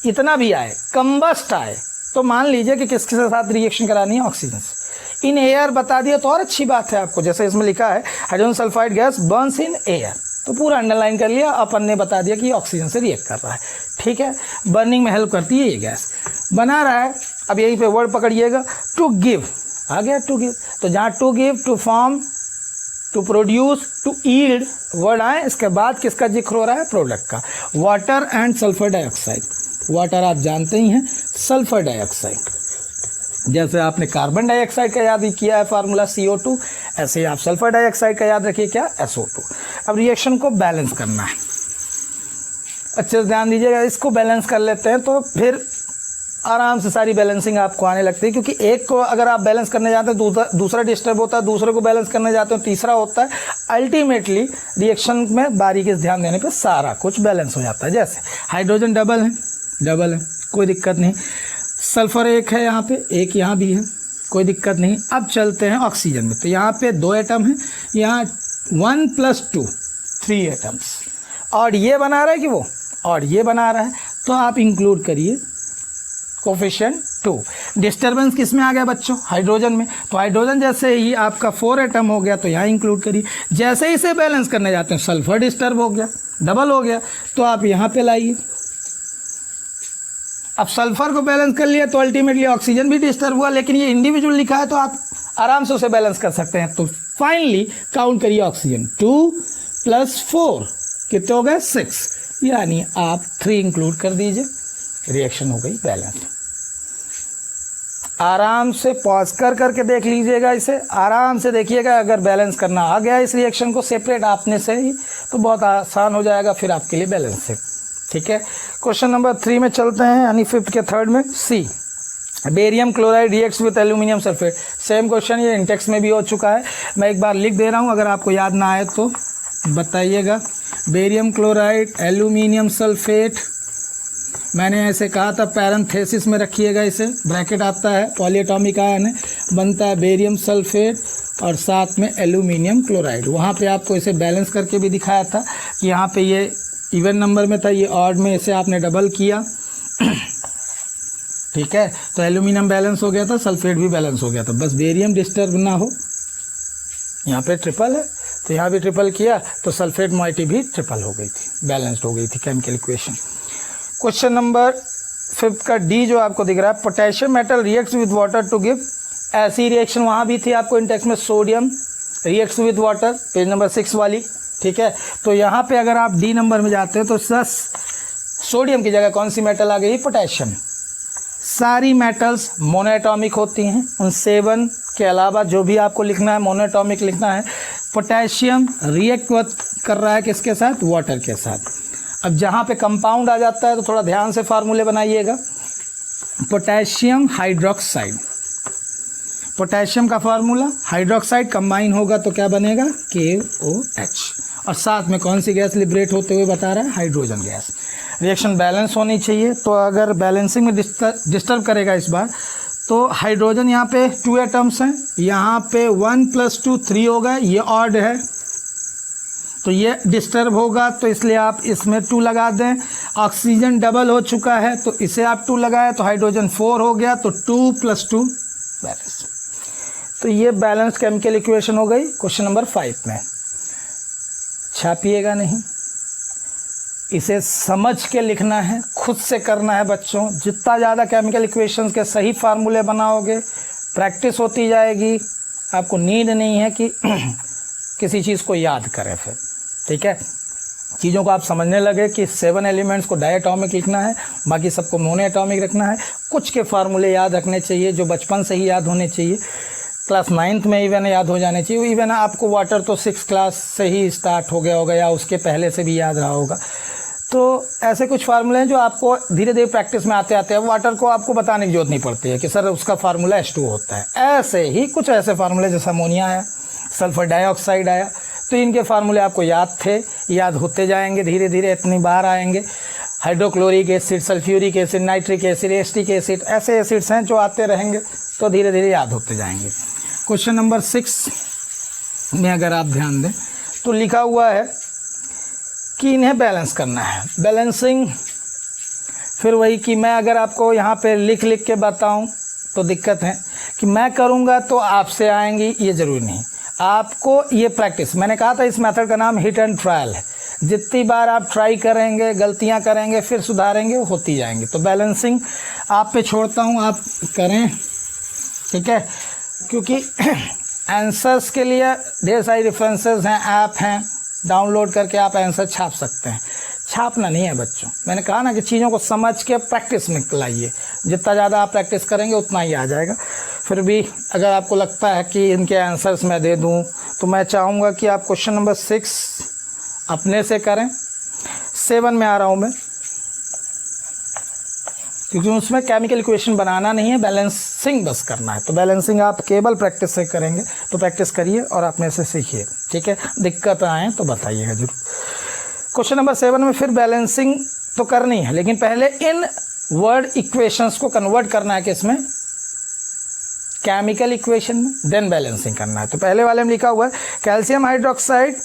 इतना भी आए, कंबस्ट आए, तो मान लीजिए कि किसके साथ रिएक्शन करानी है, ऑक्सीजन से। इन एयर बता दिया तो और अच्छी बात है आपको, जैसे इसमें लिखा है hydrogen sulphide gas Burns in air, तो पूरा अंडरलाइन कर लिया, अपन ने बता दिया कि ये ऑक्सीजन से रिएक्ट कर रहा है। ठीक है, बर्निंग में हेल्प करती है ये गैस, बना रहा है। अब यहीं पे वर्ड पकड़िएगा, टू गिव आ गया, टू गिव, तो जहाँ to give, to form, to produce, to yield word आए, इसके बाद किसका जिक्र हो रहा है, प्रोडक्ट का। Water and sulphur dioxide, water आप जानते ही हैं, सल्फर डाइऑक्साइड जैसे आपने कार्बन डाइऑक्साइड का याद किया है फार्मूला CO2, ऐसे ही आप सल्फर डाइऑक्साइड का याद रखिए क्या, SO2। अब रिएक्शन को बैलेंस करना है, अच्छे से ध्यान दीजिएगा, इसको बैलेंस कर लेते हैं तो फिर आराम से सारी बैलेंसिंग आपको आने लगती है, क्योंकि एक को अगर आप बैलेंस करने जाते हैं दूसरा डिस्टर्ब होता है, दूसरे को बैलेंस करने जाते हैं तीसरा होता है। अल्टीमेटली रिएक्शन में बारीकी से ध्यान देने पे सारा कुछ बैलेंस हो जाता है। जैसे हाइड्रोजन डबल है, कोई दिक्कत नहीं, सल्फर एक है यहाँ पे, एक यहाँ भी है, कोई दिक्कत नहीं। अब चलते हैं ऑक्सीजन में, तो यहाँ पे 2 एटम है, यहाँ 1 + 2 3 एटम्स, और ये बना रहा है कि वो, और ये बना रहा है, तो आप इंक्लूड करिए कोफिशिएंट 2। डिस्टर्बेंस किस में आ गया बच्चों, हाइड्रोजन में, तो हाइड्रोजन जैसे ही आपका 4 एटम हो गया तो यहाँ इंक्लूड करिए। जैसे ही इसे बैलेंस करने जाते हैं सल्फर डिस्टर्ब हो गया, डबल हो गया, तो आप यहाँ पे लाइए। अब सल्फर को बैलेंस कर लिया तो अल्टीमेटली ऑक्सीजन भी डिस्टर्ब हुआ, लेकिन ये इंडिविजुअल लिखा है तो आप आराम से उसे बैलेंस कर सकते हैं। तो फाइनली काउंट करिए ऑक्सीजन, 2 + 4 कितने हो गए, 6, यानी आप 3 इंक्लूड कर दीजिए, रिएक्शन हो गई बैलेंस। आराम से पॉज करके देख लीजिएगा, इसे आराम से देखिएगा, अगर बैलेंस करना आ गया इस रिएक्शन को सेपरेट आपने से ही, तो बहुत आसान हो जाएगा फिर आपके लिए बैलेंस से। ठीक है, क्वेश्चन नंबर 3 में चलते हैं, यानी 5th के 3rd में। C, barium chloride reacts with aluminium sulphate. Same question ये इंटेक्स में भी हो चुका है, मैं एक बार लिख दे रहा हूँ, अगर आपको याद ना आए तो बताइएगा। बेरियम क्लोराइड एल्यूमिनियम सल्फेट, मैंने ऐसे कहा था पैरेंथेसिस में रखिएगा, इसे ब्रैकेट आता है, पॉलीएटॉमिक आयन है, बनता है बेरियम सल्फेट और साथ में एल्यूमिनियम क्लोराइड। वहाँ पे आपको इसे बैलेंस करके भी दिखाया था कि यहाँ पे ये इवन नंबर में था, ये ऑड में, इसे आपने डबल किया। ठीक है, तो एल्यूमिनियम बैलेंस हो गया था, सल्फेट भी बैलेंस हो गया था, बस बेरियम डिस्टर्ब ना हो। यहाँ पे ट्रिपल है तो यहाँ भी ट्रिपल किया, तो सल्फेट मॉइटी भी ट्रिपल हो गई थी, बैलेंस्ड हो गई थी chemical equation. Question number 5th का डी जो आपको दिख रहा है, potassium metal reacts with water to give, ऐसी रिएक्शन वहाँ भी थी आपको इंटेक्स में, sodium reacts with water, page number 6 वाली, ठीक है। तो यहाँ पे अगर आप डी नंबर में जाते हो तो सोडियम की जगह कौन सी मेटल आ गई, पोटेशियम। सारी मेटल्स मोनोएटॉमिक होती हैं, उन 7 के अलावा जो भी आपको लिखना है मोनोएटॉमिक लिखना है। पोटेशियम रिएक्ट कर रहा है किसके साथ, वाटर के साथ। अब जहाँ पे कंपाउंड आ जाता है तो थोड़ा ध्यान से फार्मूले बनाइएगा। पोटेशियम हाइड्रोक्साइड, पोटेशियम का फार्मूला, हाइड्रोक्साइड कंबाइन होगा तो क्या बनेगा, KOH, और साथ में कौन सी गैस लिबरेट होते हुए बता रहा है, हाइड्रोजन गैस। रिएक्शन बैलेंस होनी चाहिए, तो अगर बैलेंसिंग में डिस्टर्ब करेगा इस बार तो हाइड्रोजन यहाँ पे 2 एटम्स हैं, यहाँ पे 1 + 2 3 होगा, ये ऑड है तो ये डिस्टर्ब होगा, तो इसलिए आप इसमें 2 लगा दें। ऑक्सीजन डबल हो चुका है तो इसे आप 2 लगाएं तो हाइड्रोजन 4 हो गया, तो 2 + 2 बैलेंस। तो ये बैलेंस केमिकल इक्वेशन हो गई क्वेश्चन नंबर 5 में। छापिएगा नहीं, इसे समझ के लिखना है, खुद से करना है बच्चों। जितना ज़्यादा केमिकल इक्वेशंस के सही फार्मूले बनाओगे, प्रैक्टिस होती जाएगी, आपको नीड नहीं है कि किसी चीज़ को याद करें फिर, ठीक है। चीज़ों को आप समझने लगे कि 7 एलिमेंट्स को डायटॉमिक लिखना है, बाकी सबको मोनोएटॉमिक रखना है। कुछ के फार्मूले याद रखने चाहिए जो बचपन से ही याद होने चाहिए, क्लास 9th में इवन याद हो जाने चाहिए। इवन आपको वाटर तो 6th क्लास से ही स्टार्ट हो गया होगा या उसके पहले से भी याद रहा होगा। तो ऐसे कुछ फार्मूले हैं जो आपको धीरे धीरे प्रैक्टिस में आते आते हैं, वाटर को आपको बताने की जरूरत नहीं पड़ती है कि सर उसका फार्मूला H2 होता है। ऐसे ही कुछ ऐसे फार्मूले जैसे अमोनिया आया, सल्फर डाइऑक्साइड आया, तो इनके फार्मूले आपको याद थे, याद होते जाएंगे धीरे धीरे, इतनी बार आएंगे। Hydrochloric acid, sulphuric acid, nitric acid, acetic acid, ऐसे एसिड्स हैं जो आते रहेंगे तो धीरे धीरे याद होते जाएंगे। क्वेश्चन नंबर 6 में अगर आप ध्यान दें तो लिखा हुआ है कि इन्हें बैलेंस करना है। बैलेंसिंग फिर वही कि मैं अगर आपको यहाँ पे लिख लिख के बताऊँ तो दिक्कत है कि मैं करूँगा तो आपसे आएंगी, ये ज़रूरी नहीं। आपको ये प्रैक्टिस, मैंने कहा था इस मेथड का नाम हिट एंड ट्रायल है। जितनी बार आप ट्राई करेंगे, गलतियाँ करेंगे, फिर सुधारेंगे, होती जाएंगी। तो बैलेंसिंग आप पे छोड़ता हूँ, आप करें, ठीक है। क्योंकि आंसर्स के लिए ढेर सारी रेफरेंसेस हैं, ऐप हैं, डाउनलोड करके आप आंसर छाप सकते हैं। छापना नहीं है बच्चों, मैंने कहा ना कि चीज़ों को समझ के प्रैक्टिस में लाइए। जितना ज़्यादा आप प्रैक्टिस करेंगे उतना ही आ जाएगा। फिर भी अगर आपको लगता है कि इनके आंसर्स मैं दे दूं तो मैं चाहूँगा कि आप क्वेश्चन नंबर 6 अपने से करें। 7 में आ रहा हूँ मैं, क्योंकि उसमें केमिकल इक्वेशन बनाना नहीं है, बैलेंसिंग बस करना है। तो बैलेंसिंग आप केवल प्रैक्टिस से करेंगे, तो प्रैक्टिस करिए और अपने से सीखिए, ठीक है। दिक्कत आए तो बताइएगा जरूर। क्वेश्चन नंबर 7 में फिर बैलेंसिंग तो करनी है, लेकिन पहले इन वर्ड इक्वेशंस को कन्वर्ट करना है किसमें, केमिकल इक्वेशन में, देन बैलेंसिंग करना है। तो पहले वाले में लिखा हुआ है calcium hydroxide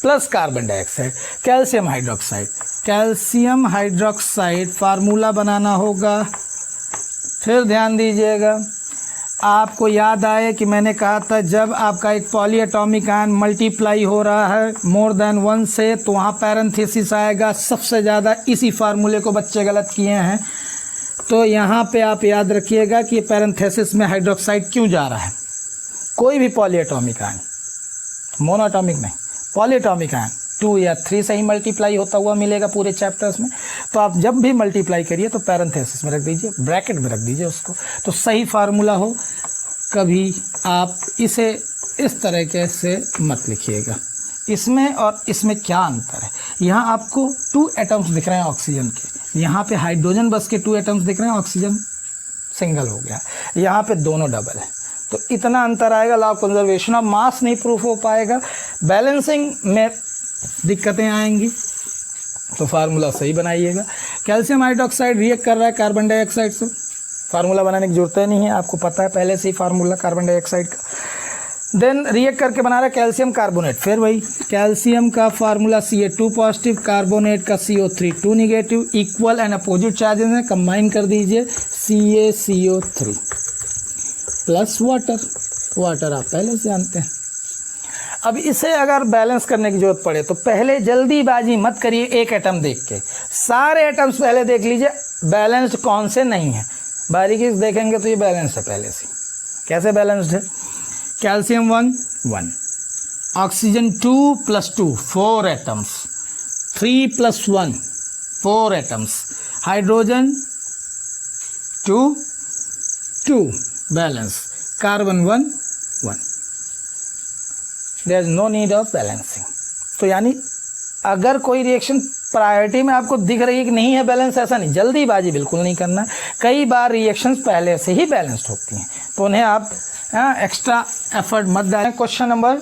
plus carbon dioxide. Calcium hydroxide, calcium hydroxide formula बनाना होगा। फिर ध्यान दीजिएगा, आपको याद आए कि मैंने कहा था जब आपका एक पॉलीएटॉमिक आयन मल्टीप्लाई हो रहा है मोर देन 1 से, तो वहाँ पैरेंथेसिस आएगा। सबसे ज़्यादा इसी फार्मूले को बच्चे गलत किए हैं, तो यहाँ पे आप याद रखिएगा कि पैरेंथेसिस में हाइड्रोक्साइड क्यों जा रहा है। कोई भी पॉलीएटॉमिक आयन, मोनोएटॉमिक नहीं, पॉलीएटॉमिक आयन 2 या 3 से ही मल्टीप्लाई होता हुआ मिलेगा पूरे चैप्टर्स में। तो आप जब भी मल्टीप्लाई करिए तो पैरेंथेसिस में रख दीजिए, ब्रैकेट में रख दीजिए उसको, तो सही फार्मूला हो। कभी आप इसे इस तरीके से मत लिखिएगा। इसमें और इसमें क्या अंतर है, यहाँ आपको 2 एटम्स दिख रहे हैं ऑक्सीजन के, यहाँ पे हाइड्रोजन बस के 2 एटम्स दिख रहे हैं, ऑक्सीजन सिंगल हो गया, यहाँ पे दोनों डबल है। तो इतना अंतर आएगा, लॉ ऑफ कंजर्वेशन ऑफ मास नहीं प्रूफ हो पाएगा। बैलेंसिंग में दिक्कतें आएंगी, तो फार्मूला सही बनाइएगा। कैल्शियम हाइड्रोक्साइड रिएक्ट कर रहा है कार्बन डाइऑक्साइड से, फार्मूला बनाने की जरूरत नहीं है, आपको पता है पहले से ही फार्मूला कार्बन डाइऑक्साइड का। देन रिएक्ट करके बना रहा है कैल्शियम कार्बोनेट, फिर वही कैल्शियम का फार्मूला Ca2 पॉजिटिव, कार्बोनेट का CO3 2 negative, equal and opposite charges हैं, कंबाइन कर दीजिए CaCO3 प्लस वाटर। वाटर आप पहले से जानते हैं। अब इसे अगर बैलेंस करने की जरूरत पड़े तो पहले जल्दीबाजी मत करिए एक एटम देख के, सारे एटम्स पहले देख लीजिए बैलेंस्ड कौन से नहीं है, बारीकी से देखेंगे तो ये बैलेंस्ड है पहले से। कैसे बैलेंस्ड है? Calcium 1 1, oxygen 2 + 2 4 atoms, 3 + 1 4 atoms, hydrogen 2 2 balance, carbon 1 1, there is no need of balancing. तो यानी अगर कोई रिएक्शन प्रायोरिटी में आपको दिख रही है कि नहीं है बैलेंस, ऐसा नहीं, जल्दीबाजी बिल्कुल नहीं करना है। कई बार रिएक्शंस पहले से ही बैलेंस्ड होती हैं तो उन्हें आप एक्स्ट्रा एफर्ट मत डालें। क्वेश्चन नंबर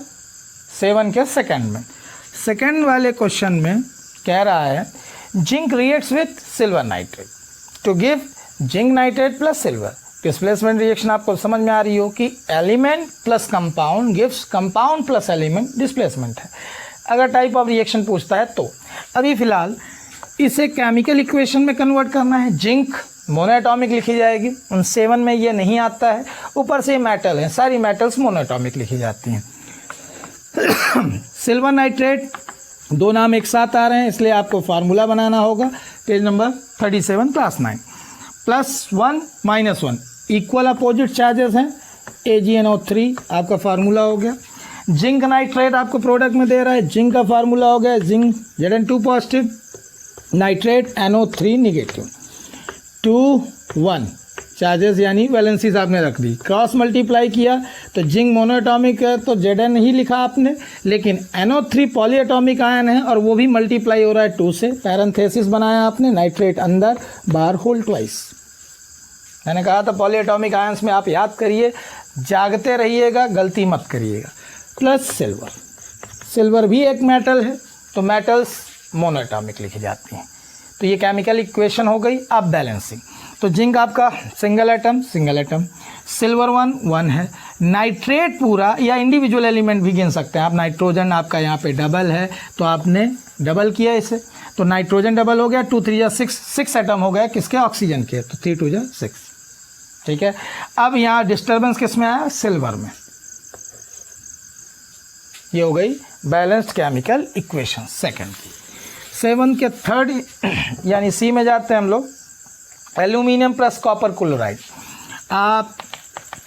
7 के सेकंड में, सेकंड वाले क्वेश्चन में कह रहा है zinc reacts with silver nitrate to give zinc nitrate plus silver. Displacement reaction आपको समझ में आ रही हो कि element plus compound gives compound plus element, displacement है। अगर टाइप ऑफ रिएक्शन पूछता है तो अभी फिलहाल इसे केमिकल इक्वेशन में कन्वर्ट करना है। जिंक मोनोएटॉमिक लिखी जाएगी, उन 7 में ये नहीं आता है। ऊपर से मेटल है, सारी मेटल्स मोनोएटॉमिक लिखी जाती हैं। सिल्वर नाइट्रेट, दो नाम एक साथ आ रहे हैं इसलिए आपको फार्मूला बनाना होगा। Page number 37 class 9, +1 -1 equal opposite charges हैं, AgNO3 आपका फार्मूला हो गया। जिंक नाइट्रेट आपको प्रोडक्ट में दे रहा है, जिंक का फार्मूला हो गया zinc Zn2 positive, nitrate NO3 negative, 2 1 charges यानी वैलेंसीज आपने रख दी। क्रॉस मल्टीप्लाई किया तो जिंक मोनोएटॉमिक है तो Zn ही लिखा आपने, लेकिन NO3 पॉलीएटॉमिक आयन है और वो भी मल्टीप्लाई हो रहा है 2 से, पैरेंथेसिस बनाया आपने, नाइट्रेट अंदर, बाहर होल ट्वाइस। मैंने कहा था पॉलीएटॉमिक आयंस में आप याद करिए, जागते रहिएगा, गलती मत करिएगा। प्लस सिल्वर, सिल्वर भी एक मेटल है तो मेटल्स मोनोएटॉमिक लिखी जाती हैं। तो ये केमिकल इक्वेशन हो गई। अब बैलेंसिंग, तो जिंक आपका सिंगल एटम, सिल्वर 1 है, नाइट्रेट पूरा या इंडिविजुअल एलिमेंट भी गिन सकते हैं आप। नाइट्रोजन आपका यहाँ पे डबल है तो आपने डबल किया इसे, तो नाइट्रोजन डबल हो गया, 2 3 6 एटम हो गया किसके? ऑक्सीजन के, तो 3 2 6, ठीक है। अब यहाँ डिस्टर्बेंस किस में आया? सिल्वर में। ये हो गई बैलेंस्ड केमिकल इक्वेशन सेकंड की। 7 के थर्ड यानी सी में जाते हैं हम लोग, एल्यूमिनियम प्लस कॉपर क्लोराइड। आप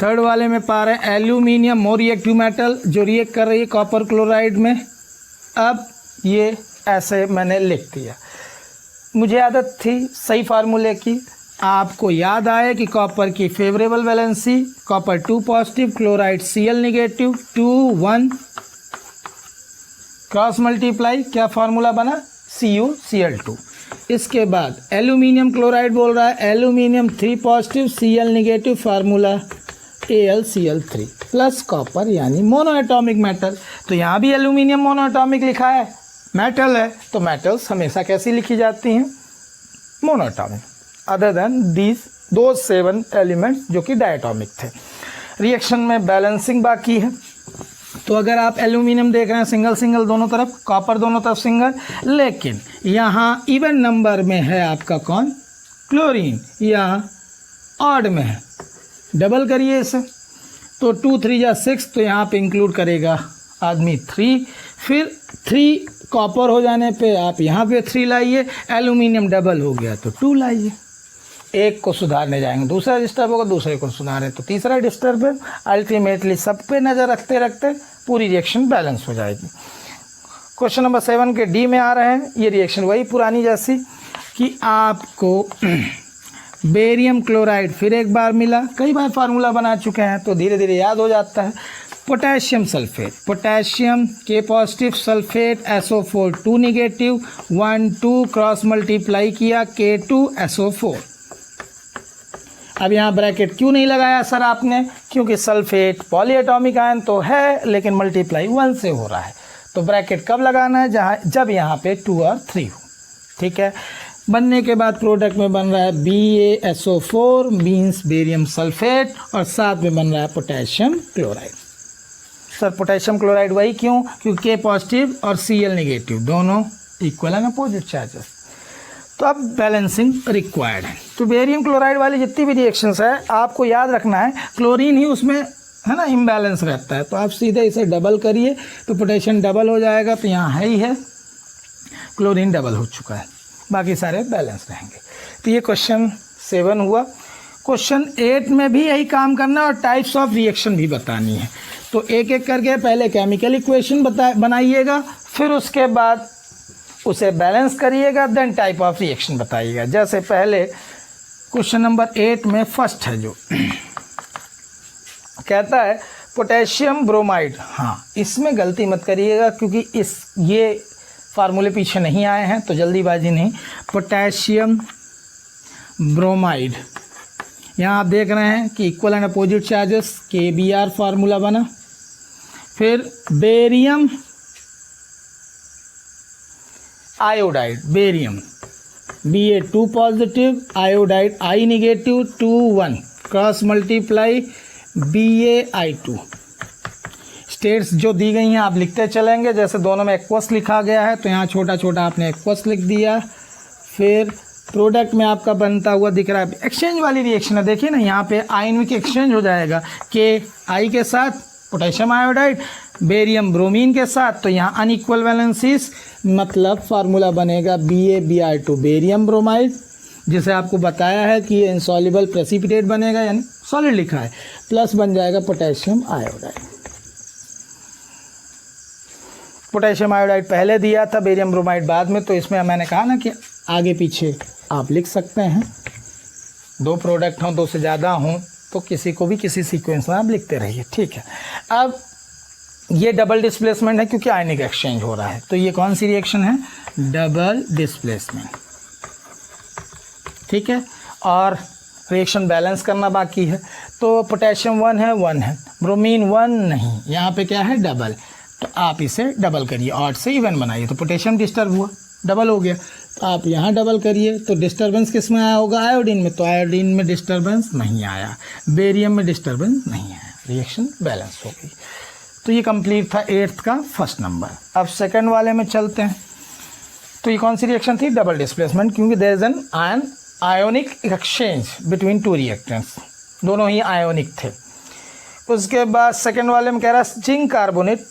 थर्ड वाले में पा रहे हैं एल्यूमिनियम मोर रिएक्टिव मेटल जो रिएक्ट कर रही है कॉपर क्लोराइड में। अब ये ऐसे मैंने लिख दिया, मुझे आदत थी सही फार्मूले की, आपको याद आए कि कॉपर की favourable valency, copper 2 positive, chloride Cl negative, 2 1 cross multiply, क्या फार्मूला बना? CuCl2। इसके बाद एल्यूमिनियम क्लोराइड बोल रहा है, aluminium 3 positive, Cl negative, formula AlCl3 plus copper यानी मोनोएटॉमिक मेटल। तो यहाँ भी एल्यूमिनियम मोनोएटॉमिक लिखा है, मेटल है तो मेटल्स हमेशा कैसी लिखी जाती हैं? मोनोएटॉमिक, अदर देन दीज दो 7 एलिमेंट्स जो कि डायटॉमिक थे। रिएक्शन में बैलेंसिंग बाकी है, तो अगर आप एल्यूमिनियम देख रहे हैं सिंगल सिंगल दोनों तरफ, कॉपर दोनों तरफ सिंगल, लेकिन यहाँ इवन नंबर में है आपका कौन? क्लोरीन, यहाँ ऑड में है, डबल करिए इसे तो 2 3 6, तो यहाँ पे इंक्लूड करेगा आदमी 3, फिर 3 कॉपर हो जाने पे आप यहाँ पे 3 लाइए, एल्यूमिनियम डबल हो गया तो 2 लाइए। एक को सुधारने जाएंगे दूसरा डिस्टर्ब होगा, दूसरे को सुधारें तो तीसरा डिस्टर्ब है। अल्टीमेटली सब पे नज़र रखते रखते पूरी रिएक्शन बैलेंस हो जाएगी। क्वेश्चन नंबर 7 के डी में आ रहे हैं, ये रिएक्शन वही पुरानी जैसी कि आपको बेरियम क्लोराइड फिर एक बार मिला, कई बार फार्मूला बना चुके हैं तो धीरे धीरे याद हो जाता है। Potassium sulphate, potassium K positive, sulphate SO4 2 negative, 1 2 cross multiply किया K2SO4। अब यहाँ ब्रैकेट क्यों नहीं लगाया सर आपने? क्योंकि सल्फेट पॉलीएटॉमिक आयन तो है लेकिन मल्टीप्लाई 1 से हो रहा है, तो ब्रैकेट कब लगाना है? जब यहाँ पे 2 और 3 हो, ठीक है। बनने के बाद प्रोडक्ट में बन रहा है BaSO4 मीन्स बेरियम सल्फेट, और साथ में बन रहा है potassium chloride. Sir potassium chloride वही क्यों? क्योंकि K पॉजिटिव और Cl निगेटिव दोनों इक्वल एंड अपोजिट चार्जेस। तो अब बैलेंसिंग रिक्वायर्ड है। तो बेरियम क्लोराइड वाली जितनी भी रिएक्शंस है आपको याद रखना है, क्लोरीन ही उसमें है ना इम्बैलेंस रहता है, तो आप सीधे इसे डबल करिए तो पोटेशियम डबल हो जाएगा, तो यहाँ है ही है, क्लोरीन डबल हो चुका है। बाकी सारे बैलेंस रहेंगे। तो ये क्वेश्चन 7 हुआ। क्वेश्चन 8 में भी यही काम करना है और टाइप्स ऑफ रिएक्शन भी बतानी है। तो एक एक करके पहले केमिकल इक्वेशन बनाइएगा, फिर उसके बाद उसे बैलेंस करिएगा, देन टाइप ऑफ रिएक्शन बताइएगा। जैसे पहले क्वेश्चन नंबर 8 में फर्स्ट है जो कहता है पोटेशियम ब्रोमाइड। हाँ, इसमें गलती मत करिएगा क्योंकि ये फार्मूले पीछे नहीं आए हैं, तो जल्दीबाजी नहीं। पोटेशियम ब्रोमाइड, यहाँ आप देख रहे हैं कि equal and opposite charges, KBr formula बना। फिर barium iodide, barium Ba2 positive, iodide I negative, 2 1 cross multiply BaI2। States जो दी गई हैं आप लिखते चलेंगे। जैसे दोनों में एक्वस लिखा गया है तो यहाँ छोटा छोटा आपने एक्वस लिख दिया। फिर प्रोडक्ट में आपका बनता हुआ दिख रहा है, एक्सचेंज वाली रिएक्शन है, देखिए ना, यहाँ पे आयनिक एक्सचेंज हो जाएगा, KI के साथ पोटेशियम आयोडाइड, बेरियम ब्रोमीन के साथ, तो यहाँ अनइक्वल वैलेंसीज, मतलब फार्मूला बनेगा BaBr2 बेरियम ब्रोमाइड, जिसे आपको बताया है कि ये इनसॉल्युबल प्रेसिपिटेट बनेगा, यानी सॉलिड लिखा है, प्लस बन जाएगा पोटेशियम आयोडाइड। पोटेशियम आयोडाइड पहले दिया था, बेरियम ब्रोमाइड बाद में, तो इसमें मैंने कहा ना कि आगे पीछे आप लिख सकते हैं। 2 प्रोडक्ट हों, 2 से ज़्यादा हों, तो किसी को भी किसी सीक्वेंस में आप लिखते रहिए, ठीक है। अब ये डबल डिस्प्लेसमेंट है क्योंकि आयनिक एक्सचेंज हो रहा है, तो ये कौन सी रिएक्शन है? डबल डिस्प्लेसमेंट, ठीक है। और रिएक्शन बैलेंस करना बाकी है, तो पोटेशियम 1 है, ब्रोमीन 1 नहीं, यहाँ पे क्या है? डबल, तो आप इसे डबल करिए, ऑड से इवन बनाइए, तो पोटेशियम डिस्टर्ब हुआ, डबल हो गया, तो आप यहाँ डबल करिए, तो डिस्टर्बेंस किस में आया होगा? आयोडीन में, तो आयोडीन में डिस्टर्बेंस नहीं आया, बेरियम में डिस्टर्बेंस नहीं आया, रिएक्शन बैलेंस हो गई। तो ये कंप्लीट था 8th का फर्स्ट नंबर। अब सेकंड वाले में चलते हैं। तो ये कौन सी रिएक्शन थी? डबल डिस्प्लेसमेंट, क्योंकि there is an ionic exchange between 2 reactants, दोनों ही आयोनिक थे। उसके बाद सेकंड वाले में कह रहा है जिंक कार्बोनेट,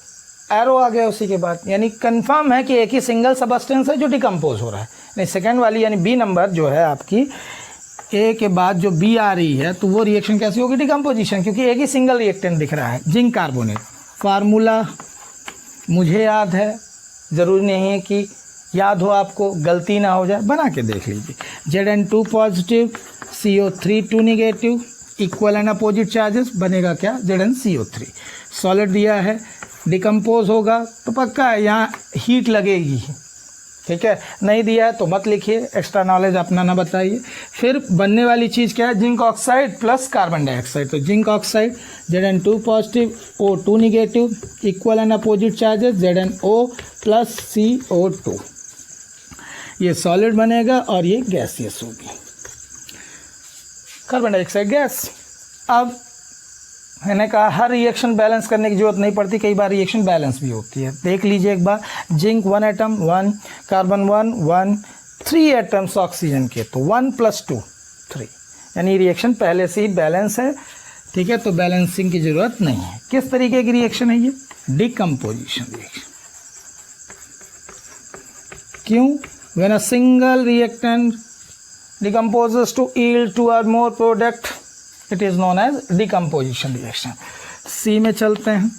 एरो आ गया उसी के बाद, यानी कंफर्म है कि एक ही सिंगल सबस्टेंस है जो डिकम्पोज हो रहा है। नहीं, सेकंड वाली यानी बी नंबर जो है आपकी, ए के बाद जो बी आ रही है, तो वो रिएक्शन कैसी होगी? डिकम्पोजिशन, क्योंकि एक ही सिंगल रिएक्टेंट दिख रहा है, जिंक कार्बोनेट। फार्मूला मुझे याद है, ज़रूरी नहीं है कि याद हो आपको, गलती ना हो जाए, बना के देख लीजिए। Zn2 positive, CO3 2 negative, equal and opposite charges, बनेगा क्या? ZnCO3। सॉलिड दिया है, डिकम्पोज होगा तो पक्का है यहाँ हीट लगेगी, ठीक है। नहीं दिया है तो मत लिखिए, एक्स्ट्रा नॉलेज अपना ना बताइए। फिर बनने वाली चीज़ क्या है? Zinc oxide plus carbon dioxide, तो zinc oxide Zn2 positive, O2 negative, equal and opposite charges, ZnO plus CO2, ये सॉलिड बनेगा और ये गैसियस होगी, कार्बन डाइऑक्साइड गैस। अब मैंने कहा हर रिएक्शन बैलेंस करने की जरूरत नहीं पड़ती, कई बार रिएक्शन बैलेंस भी होती है। देख लीजिए एक बार, zinc 1 atom 1, carbon 1, 3 atoms oxygen के, तो 1 + 2 3, यानी रिएक्शन पहले से ही बैलेंस है, ठीक है, तो बैलेंसिंग की जरूरत नहीं है। किस तरीके की रिएक्शन है ये? Decomposition reaction. क्यों? When a single reactant decomposes to yield 2 or more product, it is known as decomposition reaction. C में चलते हैं,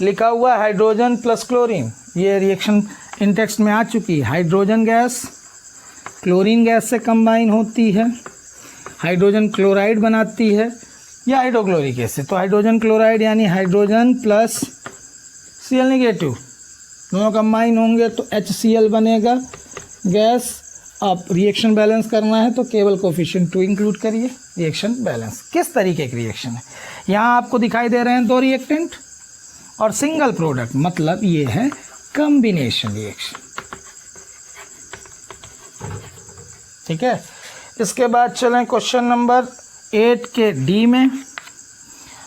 लिखा हुआ हाइड्रोजन प्लस क्लोरीन, ये रिएक्शन इन टेक्स्ट में आ चुकी है। हाइड्रोजन गैस क्लोरीन गैस से कंबाइन होती है, हाइड्रोजन क्लोराइड बनाती है, या हाइड्रोक्लोरिक एसिड, तो हाइड्रोजन क्लोराइड यानी हाइड्रोजन प्लस Cl नेगेटिव, दोनों कंबाइन होंगे तो HCl बनेगा गैस। अब रिएक्शन बैलेंस करना है तो केवल कोफिशिएंट 2 इंक्लूड करिए, रिएक्शन बैलेंस। किस तरीके की रिएक्शन है? यहाँ आपको दिखाई दे रहे हैं 2 रिएक्टेंट और सिंगल प्रोडक्ट, मतलब ये है कॉम्बिनेशन रिएक्शन, ठीक है। इसके बाद चलें क्वेश्चन नंबर 8 के डी में।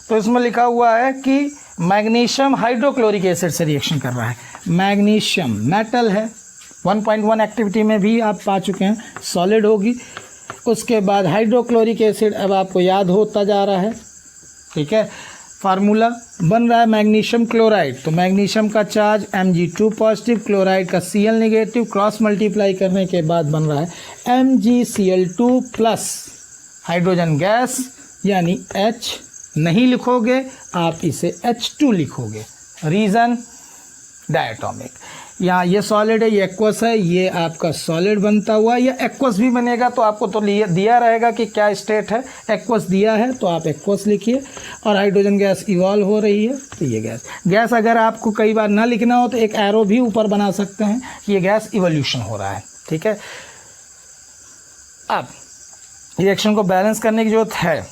तो इसमें लिखा हुआ है कि मैग्नीशियम हाइड्रोक्लोरिक एसिड से रिएक्शन कर रहा है। मैग्नीशियम मेटल है, 1.1 एक्टिविटी में भी आप पा चुके हैं, सॉलिड होगी। उसके बाद हाइड्रोक्लोरिक एसिड अब आपको याद होता जा रहा है, ठीक है। फार्मूला बन रहा है मैग्नीशियम क्लोराइड, तो मैग्नीशियम का चार्ज Mg2 पॉजिटिव, क्लोराइड का Cl नेगेटिव, क्रॉस मल्टीप्लाई करने के बाद बन रहा है MgCl2 प्लस हाइड्रोजन गैस, यानी H नहीं लिखोगे आप इसे H2 लिखोगे। रीज़न डायटोमिक, यहाँ ये सॉलिड है, ये एक्वस है, ये आपका सॉलिड बनता हुआ, या एक्वस भी बनेगा तो आपको तो दिया रहेगा कि क्या स्टेट है, एक्वस दिया है तो आप एक्वस लिखिए। और हाइड्रोजन गैस इवॉल्व हो रही है तो ये गैस अगर आपको कई बार ना लिखना हो तो एक एरो भी ऊपर बना सकते हैं कि ये गैस इवोल्यूशन हो रहा है, ठीक है। अब रिएक्शन को बैलेंस करने की जरूरत है,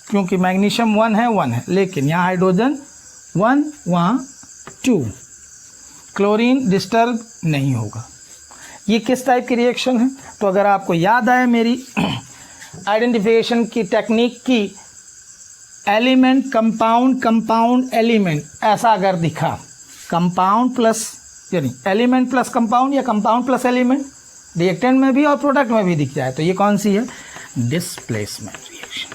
क्योंकि मैग्नीशियम 1 है, लेकिन यहाँ हाइड्रोजन 1, वहाँ 2, क्लोरीन डिस्टर्ब नहीं होगा। ये किस टाइप की रिएक्शन है, तो अगर आपको याद आए मेरी आइडेंटिफिकेशन की टेक्निक की, एलिमेंट कंपाउंड एलिमेंट, ऐसा अगर दिखा कंपाउंड प्लस यानी एलिमेंट प्लस कंपाउंड या कंपाउंड प्लस एलिमेंट, रिएक्टेंट में भी और प्रोडक्ट में भी दिख जाए, तो ये कौन सी है, डिस्प्लेसमेंट रिएक्शन।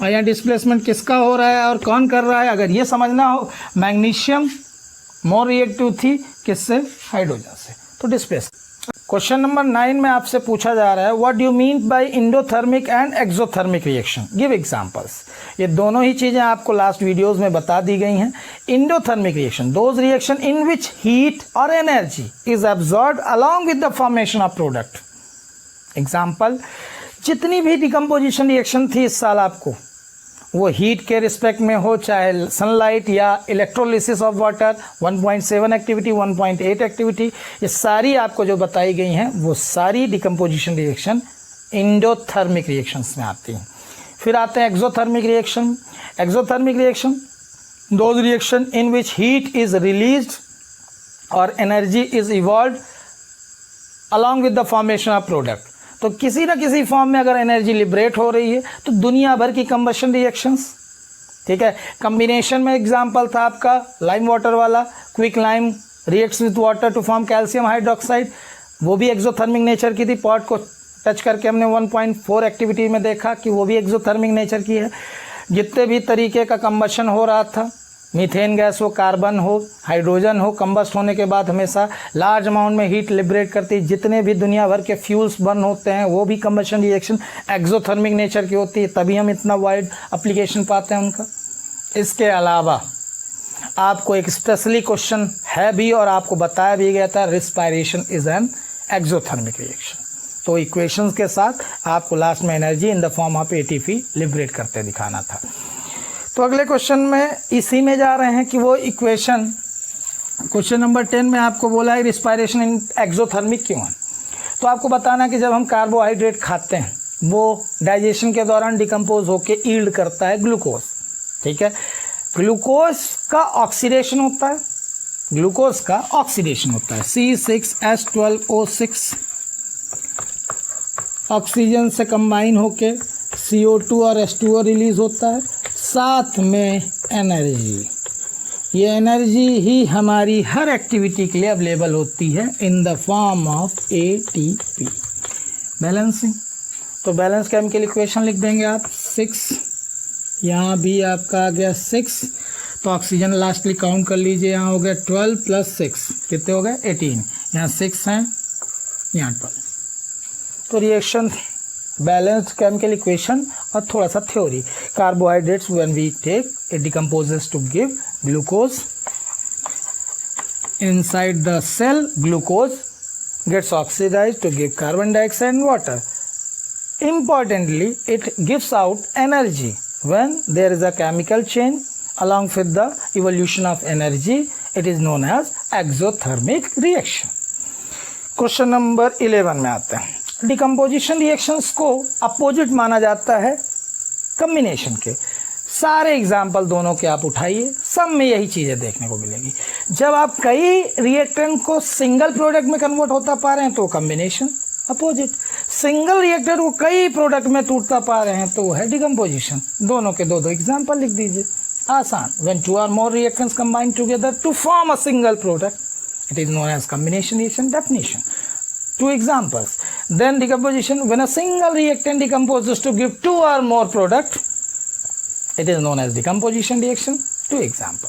और यहाँ डिस्प्लेसमेंट किसका हो रहा है और कौन कर रहा है, अगर ये समझना हो, मैग्नीशियम मोर रिएक्टिव थी किससे, हाइड्रोजन से, तो डिस्प्लेस। क्वेश्चन नंबर 9 में आपसे पूछा जा रहा है what do you mean by endothermic and exothermic reaction, give examples. ये दोनों ही चीज़ें आपको लास्ट वीडियोस में बता दी गई हैं। Endothermic reaction, those reaction in which heat और energy is absorbed along with the formation of product. Example, जितनी भी डिकम्पोजिशन रिएक्शन थी इस साल आपको, वो हीट के रिस्पेक्ट में हो, चाहे सनलाइट या electrolysis of water, 1.7 activity, 1.8 activity, ये सारी आपको जो बताई गई हैं वो सारी डिकम्पोजिशन रिएक्शन एंडोथर्मिक रिएक्शंस में आती हैं। फिर आते हैं exothermic reaction. Exothermic reaction, those reaction in which heat is released और energy is evolved along with the formation of product. तो किसी ना किसी फॉर्म में अगर एनर्जी लिबरेट हो रही है तो दुनिया भर की कंबशन रिएक्शंस, ठीक है। कम्बिनेशन में एग्जांपल था आपका लाइम वाटर वाला, quick lime reacts with water to form calcium hydroxide, वो भी एक्सोथर्मिक नेचर की थी। पॉट को टच करके हमने 1.4 एक्टिविटी में देखा कि वो भी एक्सोथर्मिक नेचर की है। जितने भी तरीके का कंबशन हो रहा था, मीथेन गैस हो, कार्बन हो, हाइड्रोजन हो, कंबस्ट होने के बाद हमेशा लार्ज अमाउंट में हीट लिबरेट करती। जितने भी दुनिया भर के फ्यूल्स बर्न होते हैं वो भी कंबशन रिएक्शन एक्सोथर्मिक नेचर की होती है, तभी हम इतना वाइड एप्लीकेशन पाते हैं उनका। इसके अलावा आपको एक स्पेशली क्वेश्चन है भी और आपको बताया भी गया था, respiration is an exothermic reaction. तो इक्वेशंस के साथ आपको लास्ट में energy in the form of ATP liberate करते दिखाना था। तो अगले क्वेश्चन में इसी में जा रहे हैं कि वो इक्वेशन, क्वेश्चन नंबर 10 में आपको बोला है रिस्पायरेशन इन एक्सोथर्मिक क्यों है। तो आपको बताना कि जब हम कार्बोहाइड्रेट खाते हैं वो डाइजेशन के दौरान डिकम्पोज होकर ईल्ड करता है ग्लूकोज, ठीक है। ग्लूकोज का ऑक्सीडेशन होता है, ग्लूकोज का ऑक्सीडेशन होता है, C6H12O6 ऑक्सीजन से कंबाइन होके CO2 और H2O रिलीज होता है, साथ में एनर्जी। ये एनर्जी ही हमारी हर एक्टिविटी के लिए अवेलेबल होती है in the form of ATP। Balancing, तो बैलेंस केमिकल इक्वेशन लिख देंगे आप 6, यहाँ भी आपका आ गया 6, तो ऑक्सीजन लास्टली काउंट कर लीजिए, यहाँ हो गया 12 + 6 कितने हो गए 18, यहाँ 6 हैं, यहाँ 12। तो रिएक्शन बैलेंस्ड केमिकल इक्वेशन और थोड़ा सा theory. Carbohydrates when we take it decomposes to give glucose, inside the cell glucose gets oxidized to give carbon dioxide and water. Importantly, it gives out energy when there is a chemical change along with the evolution of energy. It is known as exothermic reaction. Question number 11 में आते हैं। Decomposition reactions को opposite माना जाता है combination के। सारे example दोनों के आप उठाइए, सब में यही चीज़ें देखने को मिलेगी। जब आप कई रिएक्टेंट को सिंगल प्रोडक्ट में कन्वर्ट होता पा रहे हैं तो कम्बिनेशन, अपोजिट सिंगल रिएक्टेंट को कई प्रोडक्ट में टूटता पा रहे हैं तो वो है डिकम्पोजिशन। दोनों के दो एग्जाम्पल लिख दीजिए, आसान। When 2 or more reactants combine together to form a single product, it is known as combination reaction. Definition: 2 examples. Then decomposition, when a single reactant decomposes to give 2 or more product, it is known as decomposition reaction. 2 example,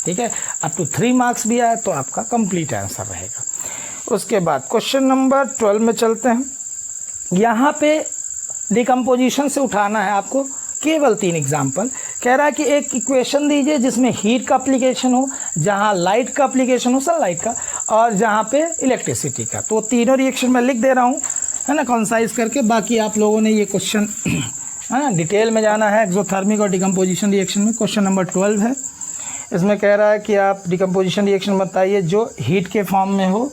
ठीक है। Up to 3 marks भी आए तो आपका complete answer रहेगा। उसके बाद question number 12 में चलते हैं। यहाँ पे डिकम्पोजिशन से उठाना है आपको केवल 3 एग्जाम्पल। कह रहा है कि एक इक्वेशन दीजिए जिसमें हीट का एप्लीकेशन हो, जहाँ लाइट का एप्लीकेशन हो, सनलाइट का, और जहाँ पे इलेक्ट्रिसिटी का। तो तीनों रिएक्शन मैं लिख दे रहा हूँ, है ना, कंसाइज करके। बाकी आप लोगों ने ये क्वेश्चन है ना डिटेल में जाना है एक्सोथर्मिक और डिकम्पोजिशन रिएक्शन में। क्वेश्चन नंबर 12 है। इसमें कह रहा है कि आप डिकम्पोजिशन रिएक्शन बताइए जो हीट के फॉर्म में हो,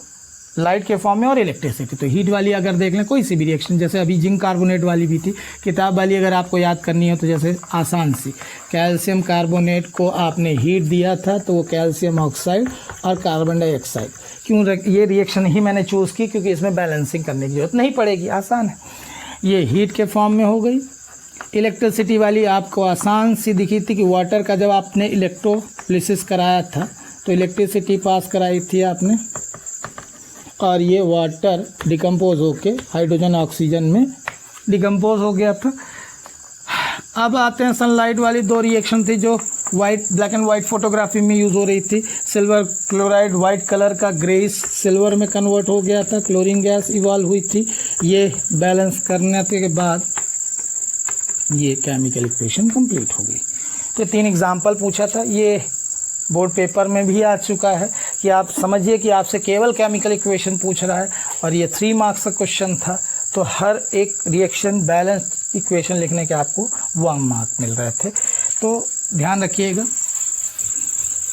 लाइट के फॉर्म में और इलेक्ट्रिसिटी। तो हीट वाली अगर देख लें कोई सी भी रिएक्शन, जैसे अभी जिंक कार्बोनेट वाली भी थी, किताब वाली अगर आपको याद करनी हो तो जैसे आसान सी, कैल्शियम कार्बोनेट को आपने हीट दिया था तो वो कैल्शियम ऑक्साइड और कार्बन डाइऑक्साइड। क्यों ये रिएक्शन ही मैंने चूज़ की क्योंकि इसमें बैलेंसिंग करने की जरूरत नहीं पड़ेगी, आसान है। ये हीट के फॉर्म में हो गई। इलेक्ट्रिसिटी वाली आपको आसान सी दिखी थी कि वाटर का जब आपने इलेक्ट्रोलिसिस कराया था तो इलेक्ट्रिसिटी पास कराई थी आपने, और ये वाटर डिकम्पोज होके हाइड्रोजन ऑक्सीजन में डिकम्पोज हो गया था। अब आते हैं सनलाइट वाली 2 रिएक्शन थी जो ब्लैक एंड वाइट फोटोग्राफी में यूज़ हो रही थी। सिल्वर क्लोराइड वाइट कलर का ग्रेस सिल्वर में कन्वर्ट हो गया था, क्लोरीन गैस इवॉल्व हुई थी। ये बैलेंस करने के बाद ये केमिकल इक्वेशन कंप्लीट हो गई। तो 3 एग्जाम्पल पूछा था, ये बोर्ड पेपर में भी आ चुका है कि आप समझिए कि आपसे केवल केमिकल इक्वेशन पूछ रहा है और ये 3 मार्क्स का क्वेश्चन था। तो हर एक रिएक्शन बैलेंस इक्वेशन लिखने के आपको 1 मार्क मिल रहे थे, तो ध्यान रखिएगा।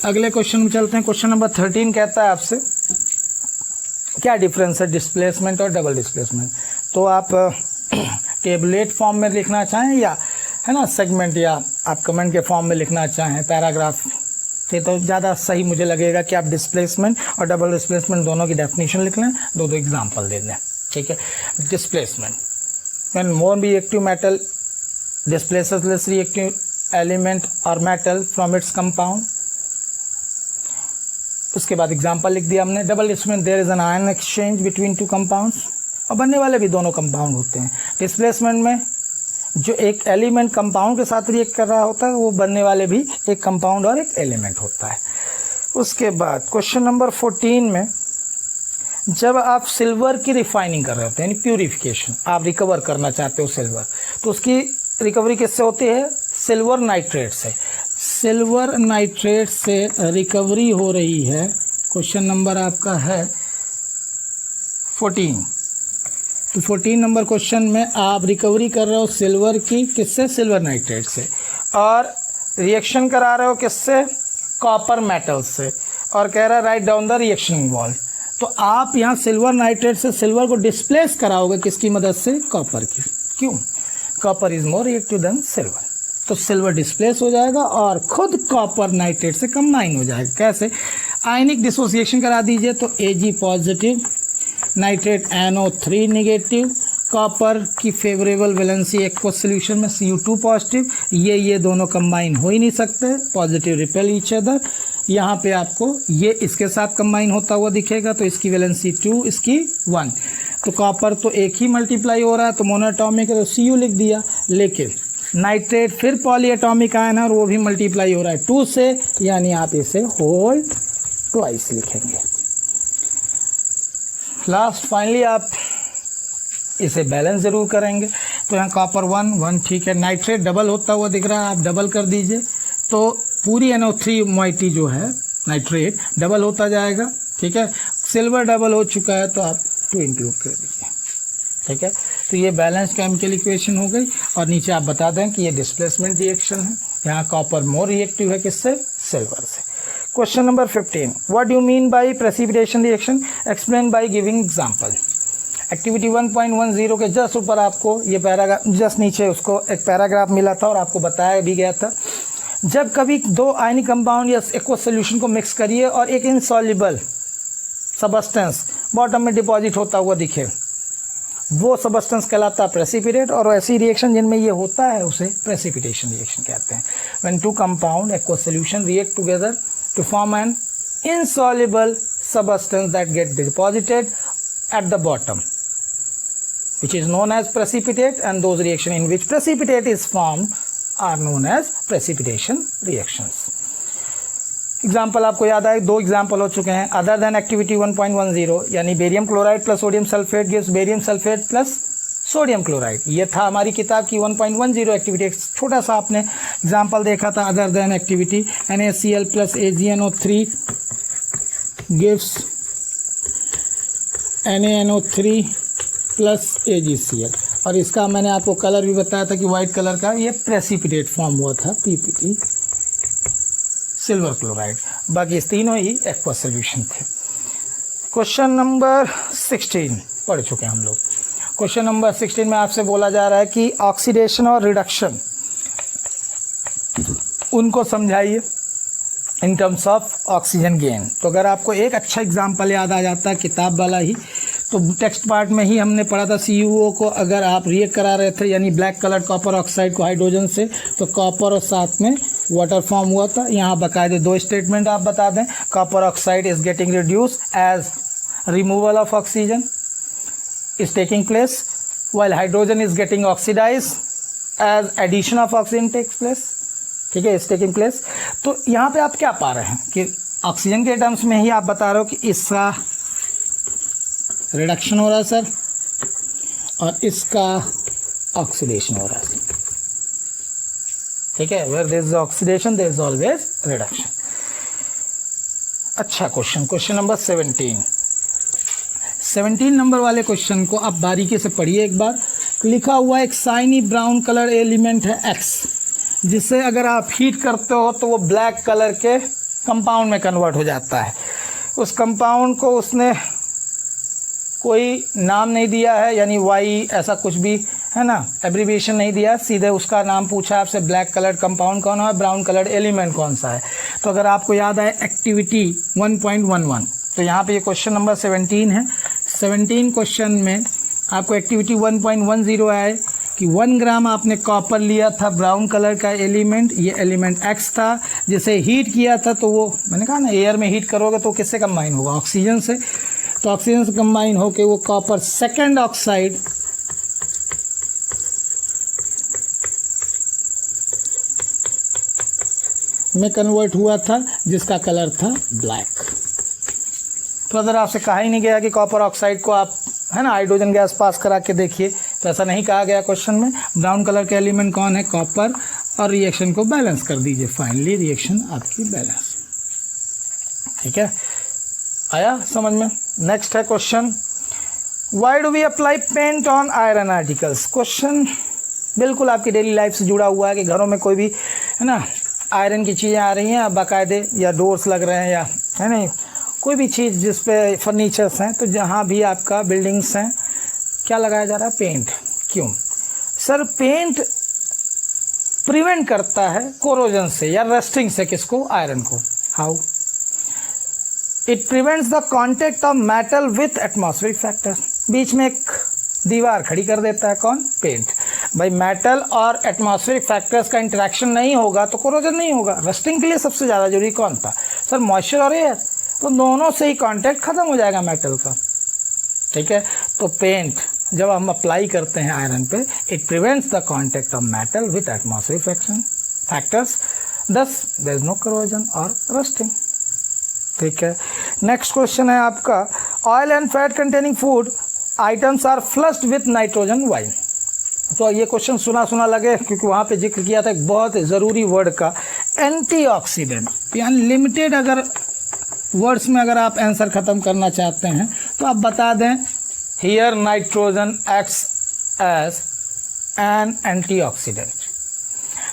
अगले क्वेश्चन में चलते हैं। क्वेश्चन नंबर 13 कहता है आपसे क्या डिफरेंस है डिस्प्लेसमेंट और डबल डिस्प्लेसमेंट। तो आप टेबलेट फॉर्म में लिखना चाहें या है ना सेगमेंट, या आप कमेंट के फॉर्म में लिखना चाहें पैराग्राफ से, तो ज़्यादा सही मुझे लगेगा कि आप डिस्प्लेसमेंट और डबल डिस्प्लेसमेंट दोनों की डेफिनेशन लिख लें, 2 एग्जाम्पल दे दें, ठीक है। Displacement, when more reactive metal displaces less reactive element और मेटल फ्रॉम इट्स कंपाउंड। उसके बाद एग्जाम्पल लिख दिया हमने। Double displacement, there is an ion exchange between 2 compounds, और बनने वाले भी दोनों कंपाउंड होते हैं। डिस्प्लेसमेंट में जो एक एलिमेंट कंपाउंड के साथ रिएक्ट कर रहा होता है वो बनने वाले भी एक कंपाउंड और एक एलिमेंट होता है। उसके बाद क्वेश्चन नंबर 14 में जब आप सिल्वर की रिफाइनिंग कर रहे होते हैं यानी प्यूरिफिकेशन, आप रिकवर करना चाहते हो सिल्वर, तो उसकी रिकवरी किससे होती है? सिल्वर नाइट्रेट से। सिल्वर नाइट्रेट से रिकवरी हो रही है। क्वेश्चन नंबर आपका है 14। तो 14 नंबर क्वेश्चन में आप रिकवरी कर रहे हो सिल्वर की, किससे? सिल्वर नाइट्रेट से, और रिएक्शन करा रहे हो किससे? कॉपर मेटल से, और कह रहा है write down the reaction involve. तो आप यहाँ सिल्वर नाइट्रेट से सिल्वर को डिस्प्लेस कराओगे किसकी मदद से? कॉपर की। क्यों? Copper is more reactive then silver, तो सिल्वर डिस्प्लेस हो जाएगा और खुद कॉपर नाइट्रेट से कंबाइन हो जाएगा। कैसे? आयनिक डिसोसिएशन करा दीजिए, तो Ag positive, nitrate NO3 negative, copper की फेवरेबल वैलेंसी एक्वस सोल्यूशन में Cu2 पॉजिटिव। ये दोनों कंबाइन हो ही नहीं सकते, पॉजिटिव रिपेल ईच अदर। यहाँ पे आपको ये इसके साथ कंबाइन होता हुआ दिखेगा, तो इसकी वैलेंसी 2, इसकी 1। तो कॉपर तो एक ही मल्टीप्लाई हो रहा है तो मोनोएटॉमिक है, तो Cu लिख दिया। लेकिन नाइट्रेट फिर पॉलीएटॉमिक आयन है और वो भी मल्टीप्लाई हो रहा है 2 से, यानी आप इसे होल ट्वाइस लिखेंगे। लास्ट फाइनली आप इसे बैलेंस ज़रूर करेंगे। तो यहाँ कॉपर 1 ठीक है, नाइट्रेट डबल होता हुआ दिख रहा है, आप डबल कर दीजिए, तो पूरी NO3 मोइटी जो है नाइट्रेट डबल होता जाएगा, ठीक है। सिल्वर डबल हो चुका है तो आप 2 इंक्लूड कर दीजिए, ठीक है। तो ये बैलेंस केमिकल इक्वेशन हो गई, और नीचे आप बता दें कि ये डिस्प्लेसमेंट रिएक्शन है। यहाँ कॉपर मोर रिएक्टिव है किससे? सिल्वर से। Question number 15, what do you mean by precipitation reaction? Explain by giving example. Activity 1.10 के जस्ट ऊपर आपको ये पैराग्राफ, जस्ट नीचे उसको एक पैराग्राफ मिला था और आपको बताया भी गया था। जब कभी 2 आयनिक कंपाउंड या एक्वस सॉल्यूशन को मिक्स करिए और एक इनसॉल्युबल सबस्टेंस बॉटम में डिपॉजिट होता हुआ दिखे, वो सबस्टेंस कहलाता है प्रेसिपिटेट, और ऐसी रिएक्शन जिनमें ये होता है उसे प्रेसिपिटेशन रिएक्शन कहते हैं। When 2 compound aqueous solution react together to form an insoluble substance that get deposited at the bottom, which is known as precipitate, and those reaction in which precipitate is formed are known as precipitation reactions. Example आपको याद आए, 2 example हो चुके हैं। Other than activity 1.10 यानी barium chloride plus sodium sulphate gives barium sulphate plus sodium chloride, ये था हमारी किताब की 1.10 एक्टिविटी। एक छोटा सा आपने एग्जाम्पल देखा था, other than activity NaCl plus AgNO3 gives NaNO3 plus AgCl, और इसका मैंने आपको कलर भी बताया था कि वाइट कलर का ये प्रेसिपिटेट फॉर्म हुआ था, PPT सिल्वर क्लोराइड। बाकी इस तीनों ही एक्वा सॉल्यूशन थे। क्वेश्चन नंबर 16 पढ़ चुके हैं हम लोग। क्वेश्चन नंबर 16 में आपसे बोला जा रहा है कि ऑक्सीडेशन और रिडक्शन उनको समझाइए in terms of oxygen gain. तो अगर आपको एक अच्छा एग्जांपल याद आ जाता है किताब वाला ही, तो टेक्स्ट पार्ट में ही हमने पढ़ा था CuO को अगर आप रिएक्ट करा रहे थे यानी ब्लैक कलर कॉपर ऑक्साइड को हाइड्रोजन से, तो कॉपर और साथ में वाटर फॉर्म हुआ था। यहाँ बाकायदे 2 स्टेटमेंट आप बता दें, copper oxide is getting reduce as removal of oxygen is taking place, while hydrogen is getting oxidized as addition of oxygen takes place, ठीक है, is taking place। तो यहाँ पे आप क्या पा रहे हैं कि ऑक्सीजन के टर्म्स में ही आप बता रहे हो कि इसका रिडक्शन हो रहा है सर, और इसका ऑक्सीडेशन हो रहा है, ठीक है। where there is oxidation there is always reduction। अच्छा क्वेश्चन नंबर 17 नंबर वाले क्वेश्चन को आप बारीकी से पढ़िए एक बार। लिखा हुआ एक साइनी ब्राउन कलर एलिमेंट है X, जिसे अगर आप हीट करते हो तो वो ब्लैक कलर के कंपाउंड में कन्वर्ट हो जाता है। उस कंपाउंड को उसने कोई नाम नहीं दिया है, यानी Y ऐसा कुछ भी है ना, एब्रीविएशन नहीं दिया, सीधे उसका नाम पूछा आपसे, ब्लैक कलर कंपाउंड कौन है, ब्राउन कलर एलिमेंट कौन सा है। तो अगर आपको याद आए एक्टिविटी 1.11, तो यहाँ पे ये क्वेश्चन नंबर 17 है। 17 क्वेश्चन में आपको एक्टिविटी 1.10 आए कि 1 ग्राम आपने कॉपर लिया था, ब्राउन कलर का एलिमेंट, ये एलिमेंट X था, जिसे हीट किया था तो वो मैंने कहा ना एयर में हीट करोगे तो किससे कंबाइन होगा, ऑक्सीजन से। तो ऑक्सीजन से कंबाइन होके वो कॉपर सेकेंड ऑक्साइड में कन्वर्ट हुआ था, जिसका कलर था ब्लैक। तो अगर आपसे कहा ही नहीं गया कि कॉपर ऑक्साइड को आप है ना हाइड्रोजन गैस पास करा के देखिए, तो ऐसा नहीं कहा गया क्वेश्चन में। ब्राउन कलर के एलिमेंट कौन है, कॉपर, और रिएक्शन को बैलेंस कर दीजिए, फाइनली रिएक्शन आपकी बैलेंस, ठीक है। आया समझ में। नेक्स्ट है question, why do we apply paint on iron articles. Question बिल्कुल आपकी डेली लाइफ से जुड़ा हुआ है कि घरों में कोई भी है ना आयरन की चीज़ें आ रही हैं बाकायदे, या डोर्स लग रहे हैं, या है ना कोई भी चीज़ जिस पे फर्नीचर्स हैं, तो जहाँ भी आपका बिल्डिंग्स हैं, क्या लगाया जा रहा है, पेंट। क्यों सर? पेंट प्रिवेंट करता है कोरोजन से या रस्टिंग से, किसको, आयरन को। How? It prevents the contact of metal with atmospheric factor. बीच में एक दीवार खड़ी कर देता है, कौन, पेंट। भाई मेटल और एटमॉस्फेरिक फैक्टर्स का इंटरेक्शन नहीं होगा तो कोरोजन नहीं होगा। रस्टिंग के लिए सबसे ज़्यादा जरूरी कौन था सर, मॉइस्चर और एयर, तो दोनों से ही कांटेक्ट खत्म हो जाएगा मेटल का, ठीक है। तो पेंट जब हम अप्लाई करते हैं आयरन पे, it prevents the contact of metal with atmospheric factors, thus there is no corrosion और रस्टिंग, ठीक है। नेक्स्ट क्वेश्चन है आपका, oil and fat containing food items are flushed with nitrogen why. तो ये क्वेश्चन सुना लगे, क्योंकि वहाँ पे जिक्र किया था एक बहुत ज़रूरी वर्ड का, एंटीऑक्सीडेंट। यानी लिमिटेड अगर वर्ड्स में अगर आप आंसर ख़त्म करना चाहते हैं तो आप बता दें, here nitrogen acts as an antioxidant.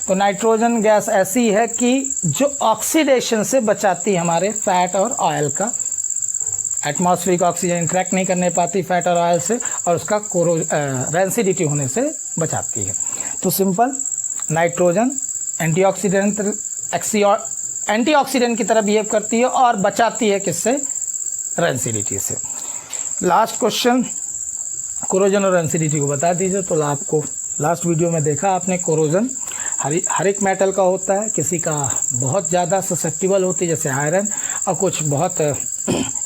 तो नाइट्रोजन गैस ऐसी है कि जो ऑक्सीडेशन से बचाती है हमारे फैट और ऑयल का। एटमॉस्फेरिक ऑक्सीजन इंटरेक्ट नहीं करने पाती फैट और ऑयल से, और उसका रेंसिडिटी होने से बचाती है। तो सिंपल, नाइट्रोजन एंटीऑक्सीडेंट की तरह बिहेव करती है और बचाती है किससे, रेंसिडिटी से। लास्ट क्वेश्चन, कोरोजन और रेंसिडिटी को बता दीजिए। तो आपको लास्ट वीडियो में देखा आपने, कोरोजन हर एक मेटल का होता है, किसी का बहुत ज़्यादा ससेप्टिबल होती है जैसे आयरन, और कुछ बहुत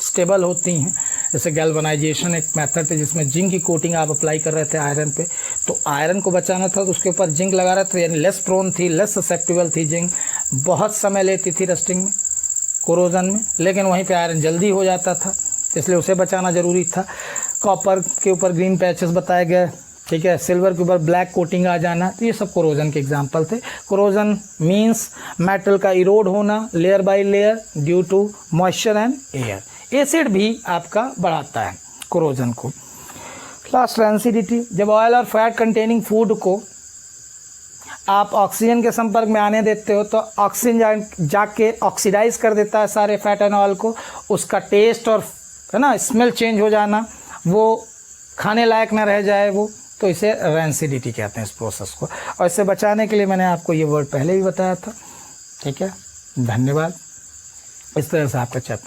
स्टेबल होती हैं, जैसे गैल्वनाइजेशन एक मेथड है जिसमें जिंक की कोटिंग आप अप्लाई कर रहे थे आयरन पे, तो आयरन को बचाना था तो उसके ऊपर जिंक लगा रहा था, यानी लेस प्रोन थी, लेस ससेप्टिबल थी जिंक, बहुत समय लेती थी रस्टिंग में, कोरोजन में, लेकिन वहीं पे आयरन जल्दी हो जाता था, इसलिए उसे बचाना ज़रूरी था। कॉपर के ऊपर ग्रीन पैचेस बताए गए, ठीक है, सिल्वर के ऊपर ब्लैक कोटिंग आ जाना, तो ये सब कोरोजन के एग्जांपल थे। कोरोजन मींस मेटल का इरोड होना layer by layer due to moisture and air. Acid भी आपका बढ़ाता है कोरोजन को। लास्ट रैंसिडिटी, जब ऑयल और फैट कंटेनिंग फूड को आप ऑक्सीजन के संपर्क में आने देते हो तो ऑक्सीजन जाके ऑक्सीडाइज कर देता है सारे फैट एंड ऑयल को, उसका टेस्ट और है ना स्मेल चेंज हो जाना, वो खाने लायक ना रह जाए वो, तो इसे रैंसिडिटी कहते हैं इस प्रोसेस को। और इससे बचाने के लिए मैंने आपको ये वर्ड पहले भी बताया था, ठीक है। धन्यवाद। इस तरह से आपका चैप्टर